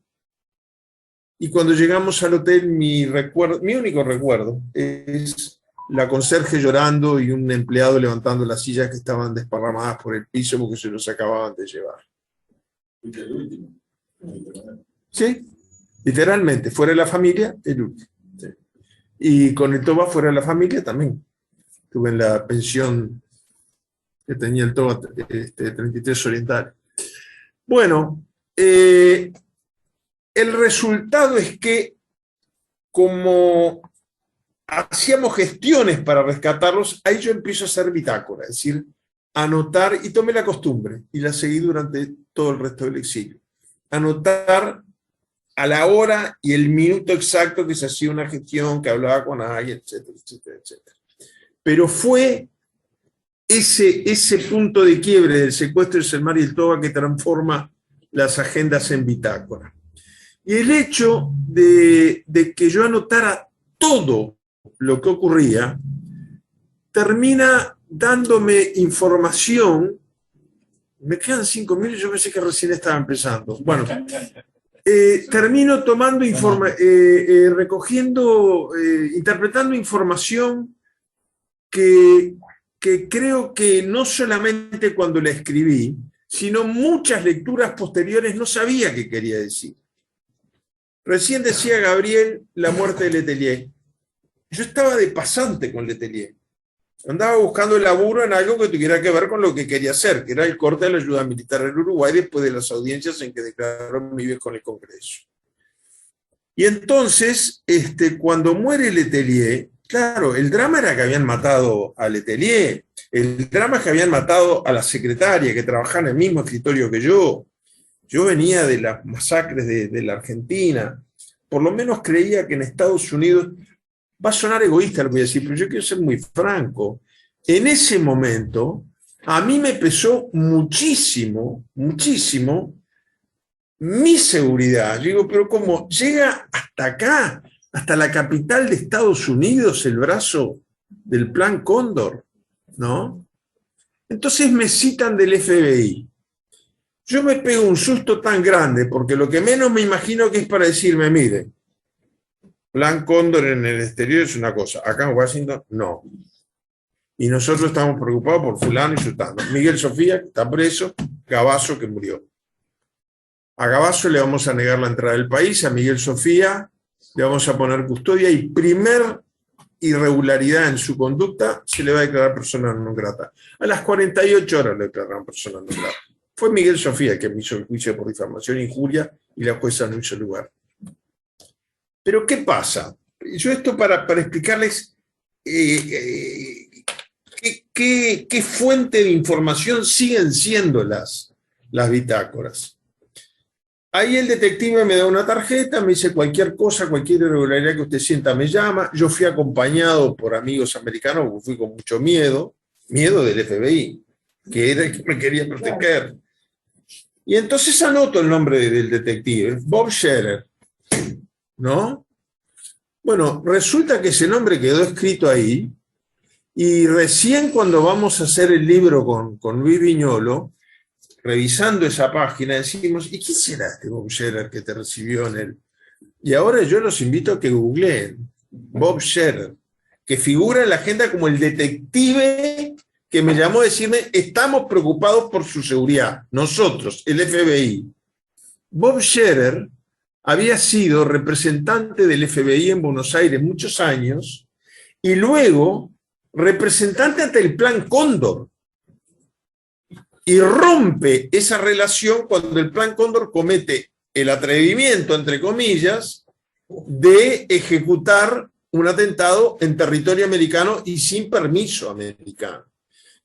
Y cuando llegamos al hotel, mi único recuerdo es la conserje llorando y un empleado levantando las sillas que estaban desparramadas por el piso porque se los acababan de llevar. Sí, literalmente, fuera de la familia, el último. Sí. Y con el Toba fuera de la familia también. Estuve en la pensión que tenía el Toba, 33 Oriental. Bueno, el resultado es que, como hacíamos gestiones para rescatarlos, ahí yo empiezo a hacer bitácora, es decir, anotar, y tomé la costumbre, y la seguí durante todo el resto del exilio, anotar a la hora y el minuto exacto que se hacía una gestión, que hablaba con alguien, etcétera, etcétera, etcétera. Pero fue ese punto de quiebre del secuestro de Selmar y el Toba que transforma las agendas en bitácora. Y el hecho de que yo anotara todo lo que ocurría termina dándome información. Me quedan 5 minutos, yo pensé que recién estaba empezando. Bueno, termino tomando recogiendo, interpretando información que creo que no solamente cuando la escribí, sino muchas lecturas posteriores no sabía qué quería decir. Recién decía Gabriel la muerte de Letelier. Yo estaba de pasante con Letelier. Andaba buscando el laburo en algo que tuviera que ver con lo que quería hacer, que era el corte de la ayuda militar al Uruguay después de las audiencias en que declaró mi viejo en el Congreso. Y entonces, cuando muere Letelier, claro, el drama era que habían matado a Letelier, el drama es que habían matado a la secretaria que trabajaba en el mismo escritorio que yo. Yo venía de las masacres de la Argentina, por lo menos creía que en Estados Unidos, va a sonar egoísta lo que voy a decir, pero yo quiero ser muy franco, en ese momento a mí me pesó muchísimo, muchísimo mi seguridad. Yo digo, pero ¿cómo llega hasta acá, hasta la capital de Estados Unidos, el brazo del Plan Cóndor? ¿No? Entonces me citan del FBI. Yo me pego un susto tan grande, porque lo que menos me imagino que es para decirme, mire, Plan Cóndor en el exterior es una cosa, acá en Washington, no. Y nosotros estamos preocupados por fulano y sultano. Miguel Sofía, que está preso, Gabazo, que murió. A Gabazo le vamos a negar la entrada del país, a Miguel Sofía le vamos a poner custodia y primer irregularidad en su conducta se le va a declarar persona non grata. A las 48 horas le declararon persona non grata. Fue Miguel Sofía que me hizo el juicio por difamación e injuria y la jueza no hizo lugar. Pero ¿qué pasa? Yo esto para explicarles qué fuente de información siguen siendo las bitácoras. Ahí el detective me da una tarjeta, me dice cualquier cosa, cualquier irregularidad que usted sienta me llama. Yo fui acompañado por amigos americanos, porque fui con mucho miedo del FBI, que era el que me quería proteger. Y entonces anoto el nombre del detective, Bob Scherer, ¿no? Bueno, resulta que ese nombre quedó escrito ahí, y recién cuando vamos a hacer el libro con Luis Viñolo, revisando esa página, decimos, ¿y quién será este Bob Scherer que te recibió en él? Y ahora yo los invito a que googleen Bob Scherer, que figura en la agenda como el detective que me llamó a decirme, estamos preocupados por su seguridad, nosotros, el FBI. Bob Scherer había sido representante del FBI en Buenos Aires muchos años y luego representante ante el Plan Cóndor. Y rompe esa relación cuando el Plan Cóndor comete el atrevimiento, entre comillas, de ejecutar un atentado en territorio americano y sin permiso americano.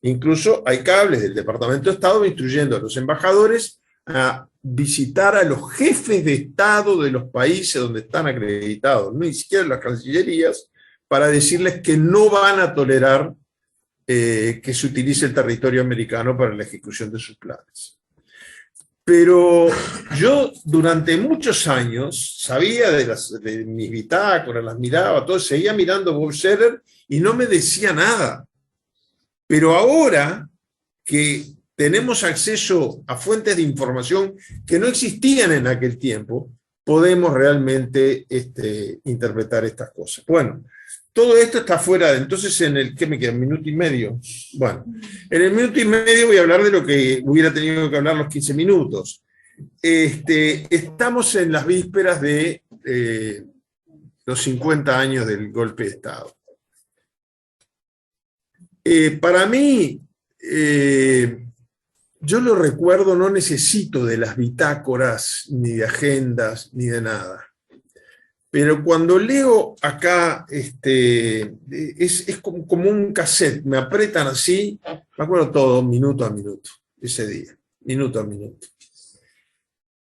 Incluso hay cables del Departamento de Estado instruyendo a los embajadores a visitar a los jefes de Estado de los países donde están acreditados, ni siquiera las cancillerías, para decirles que no van a tolerar que se utilice el territorio americano para la ejecución de sus planes. Pero yo durante muchos años sabía de mis bitácoras, las miraba, todo, seguía mirando Bob Scherer y no me decía nada. Pero ahora que tenemos acceso a fuentes de información que no existían en aquel tiempo, podemos realmente interpretar estas cosas. Bueno, todo esto está fuera de, entonces ¿qué me queda? ¿Un minuto y medio? Bueno, en el minuto y medio voy a hablar de lo que hubiera tenido que hablar los 15 minutos. Estamos en las vísperas de los 50 años del golpe de Estado. Para mí, yo lo recuerdo, no necesito de las bitácoras, ni de agendas, ni de nada. Pero cuando leo acá, es como un cassette, me apretan así, me acuerdo todo, minuto a minuto, ese día, minuto a minuto.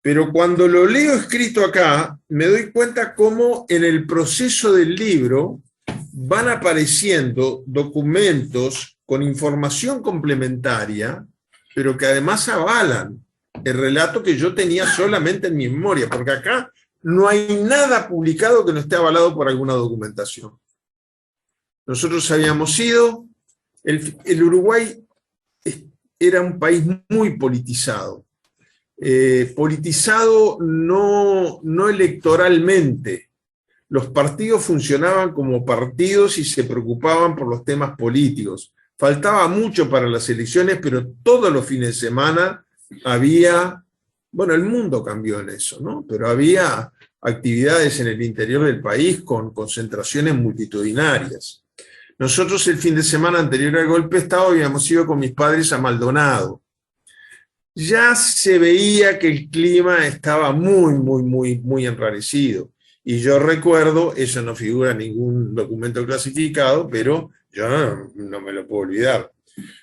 Pero cuando lo leo escrito acá, me doy cuenta cómo en el proceso del libro van apareciendo documentos con información complementaria, pero que además avalan el relato que yo tenía solamente en mi memoria, porque acá no hay nada publicado que no esté avalado por alguna documentación. Nosotros habíamos ido, el Uruguay era un país muy politizado. Politizado no electoralmente. Los partidos funcionaban como partidos y se preocupaban por los temas políticos. Faltaba mucho para las elecciones, pero todos los fines de semana había, bueno, el mundo cambió en eso, ¿no? Pero había actividades en el interior del país con concentraciones multitudinarias. Nosotros el fin de semana anterior al golpe de Estado habíamos ido con mis padres a Maldonado. Ya se veía que el clima estaba muy enrarecido. Y yo recuerdo, eso no figura en ningún documento clasificado, pero yo no me lo puedo olvidar.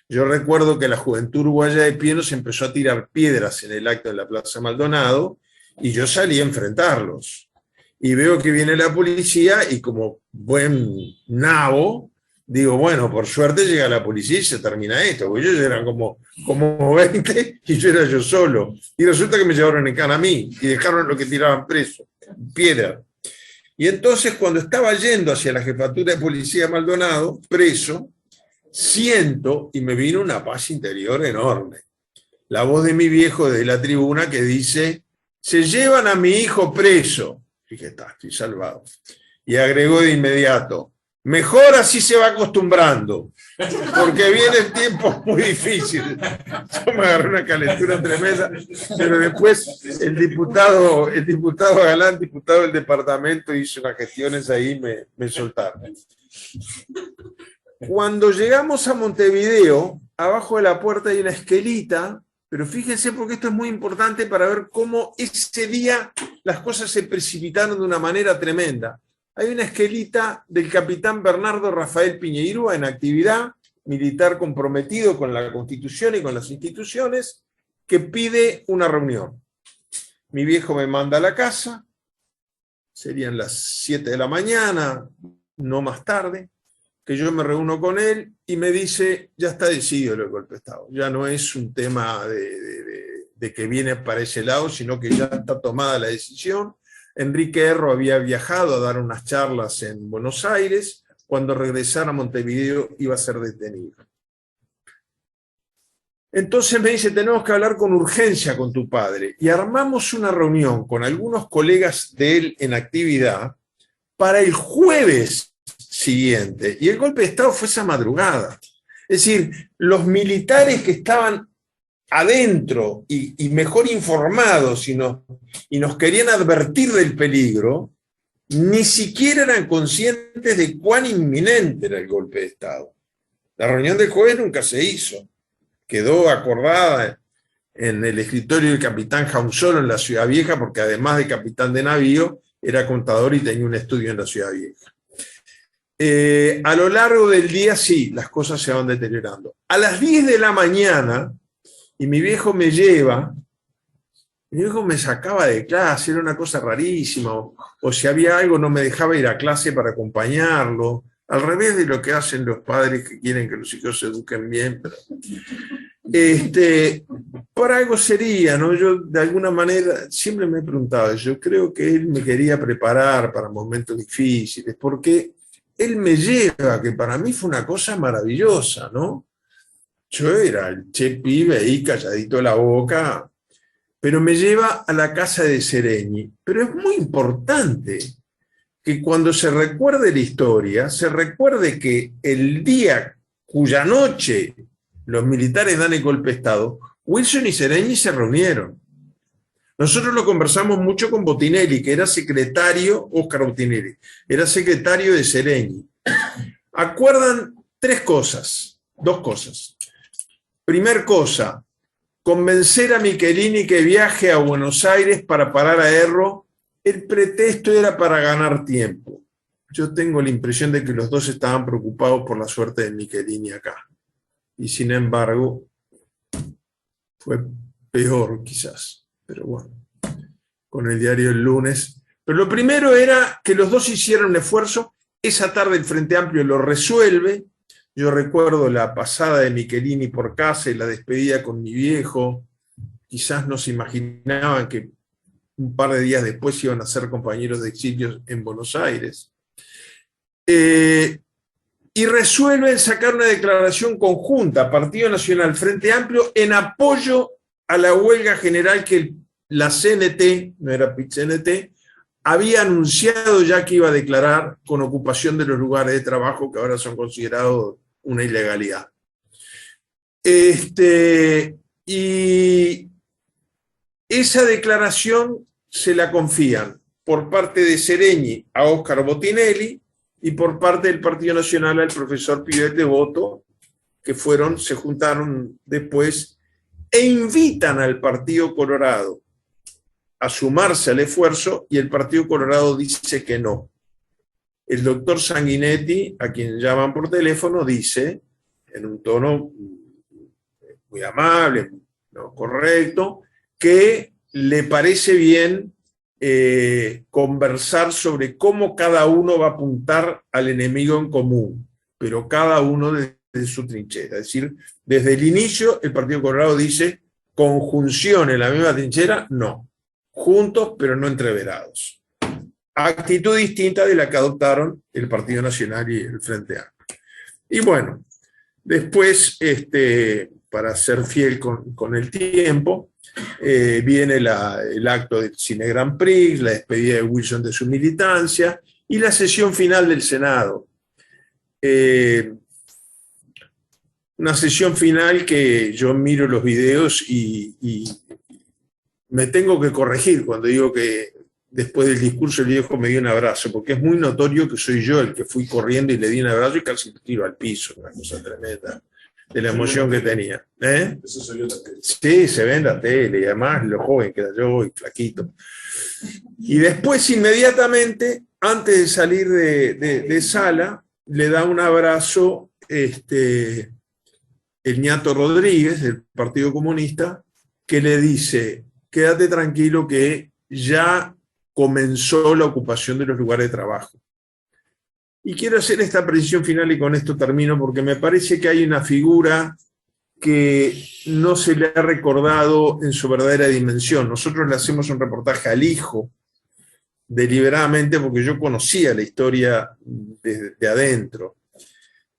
Yo recuerdo que la juventud uruguaya de pie nos empezó a tirar piedras en el acto de la Plaza Maldonado y yo salí a enfrentarlos. Y veo que viene la policía y como buen nabo, digo, bueno, por suerte llega la policía y se termina esto, porque ellos eran como 20 y yo era yo solo. Y resulta que me llevaron en cana a mí y dejaron lo que tiraban preso, piedra. Y entonces cuando estaba yendo hacia la jefatura de policía de Maldonado, preso, siento y me vino una paz interior enorme. La voz de mi viejo desde la tribuna que dice, se llevan a mi hijo preso. Dije, estoy salvado. Y agregó de inmediato, mejor así se va acostumbrando, porque vienen tiempos muy difíciles. Yo me agarré una calentura tremenda, pero después el diputado Galán, diputado del departamento, hizo unas gestiones ahí y me soltaron. Cuando llegamos a Montevideo, abajo de la puerta hay una esquelita, pero fíjense porque esto es muy importante para ver cómo ese día las cosas se precipitaron de una manera tremenda. Hay una esquelita del capitán Bernardo Rafael Piñeirúa en actividad militar comprometido con la Constitución y con las instituciones, que pide una reunión. Mi viejo me manda a la casa, serían las 7 de la mañana, no más tarde, que yo me reúno con él y me dice, ya está decidido el golpe de Estado, ya no es un tema de que viene para ese lado, sino que ya está tomada la decisión. Enrique Erro había viajado a dar unas charlas en Buenos Aires, cuando regresara a Montevideo iba a ser detenido. Entonces me dice, tenemos que hablar con urgencia con tu padre. Y armamos una reunión con algunos colegas de él en actividad para el jueves siguiente. Y el golpe de Estado fue esa madrugada. Es decir, los militares que estaban adentro y mejor informados y nos querían advertir del peligro, ni siquiera eran conscientes de cuán inminente era el golpe de Estado. La reunión del jueves nunca se hizo. Quedó acordada en el escritorio del capitán Jaunzolo en la Ciudad Vieja, porque además de capitán de navío, era contador y tenía un estudio en la Ciudad Vieja. A lo largo del día, sí, las cosas se van deteriorando. A las 10 de la mañana, y mi viejo me lleva, mi viejo me sacaba de clase, era una cosa rarísima, o si había algo no me dejaba ir a clase para acompañarlo, al revés de lo que hacen los padres que quieren que los hijos se eduquen bien. Pero, por algo sería, ¿no? Yo de alguna manera siempre me he preguntado, yo creo que él me quería preparar para momentos difíciles, porque él me lleva, que para mí fue una cosa maravillosa, ¿no? Yo era el pibe ahí calladito la boca, pero me lleva a la casa de Seregni. Pero es muy importante que cuando se recuerde la historia, se recuerde que el día cuya noche los militares dan el golpe de Estado, Wilson y Seregni se reunieron. Nosotros lo conversamos mucho con Botinelli, que era secretario, Oscar Botinelli, era secretario de Seregni. Acuerdan dos cosas. Primer cosa, convencer a Michelini que viaje a Buenos Aires para parar a Erro. El pretexto era para ganar tiempo. Yo tengo la impresión de que los dos estaban preocupados por la suerte de Michelini acá. Y sin embargo, fue peor quizás. Pero bueno, con el diario El Lunes. Pero lo primero era que los dos hicieron un esfuerzo. Esa tarde el Frente Amplio lo resuelve. Yo recuerdo la pasada de Michelini por casa y la despedida con mi viejo. Quizás no se imaginaban que un par de días después iban a ser compañeros de exilio en Buenos Aires. Y resuelven sacar una declaración conjunta, Partido Nacional, Frente Amplio, en apoyo a la huelga general que la CNT, no era PIT-CNT, había anunciado ya que iba a declarar con ocupación de los lugares de trabajo que ahora son considerados una ilegalidad. Y esa declaración se la confían por parte de Seregni a Oscar Botinelli y por parte del Partido Nacional al profesor Pivet Devoto, que se juntaron después e invitan al Partido Colorado a sumarse al esfuerzo, y el Partido Colorado dice que no. El doctor Sanguinetti, a quien llaman por teléfono, dice, en un tono muy amable, ¿no?, correcto, que le parece bien conversar sobre cómo cada uno va a apuntar al enemigo en común, pero cada uno desde su trinchera. Es decir, desde el inicio el Partido Colorado dice conjunción en la misma trinchera, no. Juntos pero no entreverados. Actitud distinta de la que adoptaron el Partido Nacional y el Frente Amplio. Y bueno, después, para ser fiel con el tiempo, viene el acto del Cine Grand Prix, la despedida de Wilson de su militancia y la sesión final del Senado. Una sesión final que yo miro los videos y me tengo que corregir cuando digo que después del discurso el viejo me dio un abrazo, porque es muy notorio que soy yo el que fui corriendo y le di un abrazo y casi tiro al piso, una cosa tremenda de la emoción que tenía. Eso se vio en la tele. Sí, se ve en la tele, y además lo joven que era yo y flaquito. Y después, inmediatamente, antes de salir de sala, le da un abrazo el ñato Rodríguez, del Partido Comunista, que le dice: quédate tranquilo que ya comenzó la ocupación de los lugares de trabajo. Y quiero hacer esta precisión final y con esto termino, porque me parece que hay una figura que no se le ha recordado en su verdadera dimensión. Nosotros le hacemos un reportaje al hijo, deliberadamente, porque yo conocía la historia de adentro.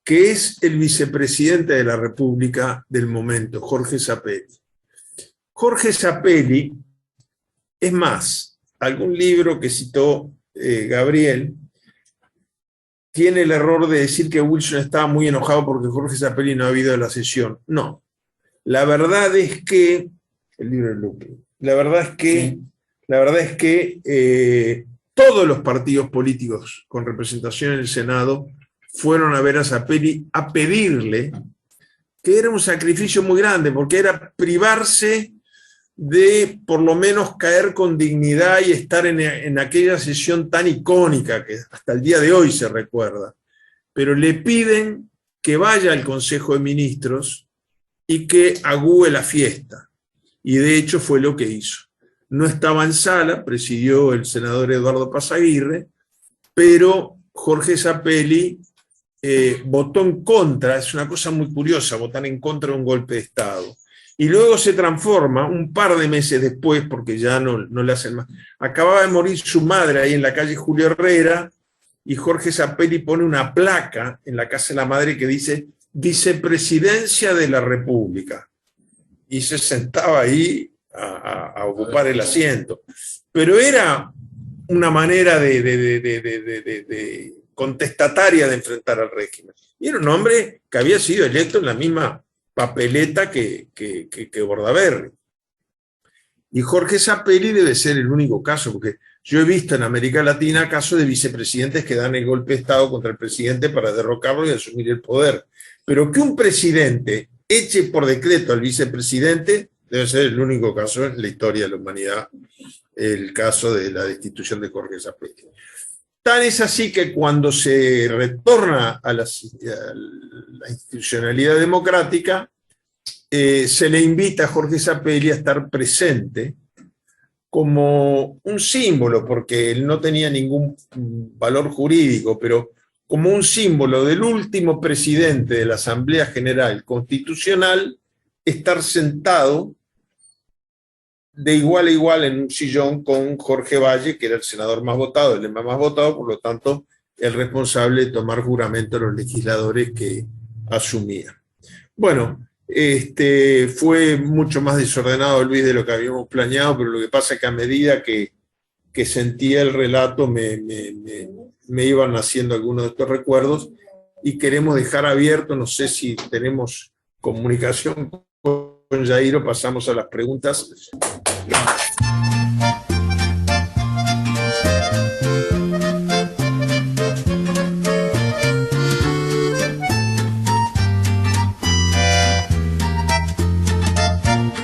que es el vicepresidente de la República del momento, Jorge Zappelli. Jorge Zappelli, es más, algún libro que citó Gabriel, tiene el error de decir que Wilson estaba muy enojado porque Jorge Zappelli no ha habido a la sesión. No, la verdad es que, el libro de Luque, la verdad es que todos los partidos políticos con representación en el Senado fueron a ver a Zappelli a pedirle, que era un sacrificio muy grande, porque era privarse de por lo menos caer con dignidad y estar en aquella sesión tan icónica que hasta el día de hoy se recuerda. Pero le piden que vaya al Consejo de Ministros y que agúe la fiesta. Y de hecho fue lo que hizo. No estaba en sala, presidió el senador Eduardo Pazaguirre, pero Jorge Zappelli votó en contra. Es una cosa muy curiosa votar en contra de un golpe de Estado. Y luego se transforma, un par de meses después, porque ya no le hacen más. Acababa de morir su madre ahí en la calle Julio Herrera, y Jorge Zappelli pone una placa en la casa de la madre que dice Vicepresidencia de la República. Y se sentaba ahí a ocupar el asiento. Pero era una manera de contestataria de enfrentar al régimen. Y era un hombre que había sido electo en la misma papeleta que Bordaberry. Y Jorge Zappelli debe ser el único caso, porque yo he visto en América Latina casos de vicepresidentes que dan el golpe de Estado contra el presidente para derrocarlo y asumir el poder. Pero que un presidente eche por decreto al vicepresidente debe ser el único caso en la historia de la humanidad, el caso de la destitución de Jorge Zappelli. Tan es así que cuando se retorna a la institucionalidad democrática, se le invita a Jorge Zappelli a estar presente como un símbolo, porque él no tenía ningún valor jurídico, pero como un símbolo del último presidente de la Asamblea General Constitucional, estar sentado de igual a igual en un sillón con Jorge Valle, que era el senador más votado, el lema más votado, por lo tanto, el responsable de tomar juramento a los legisladores que asumía. Bueno, fue mucho más desordenado, Luis, de lo que habíamos planeado, pero lo que pasa es que a medida que sentía el relato me iban naciendo algunos de estos recuerdos y queremos dejar abierto, no sé si tenemos comunicación con Jairo, pasamos a las preguntas.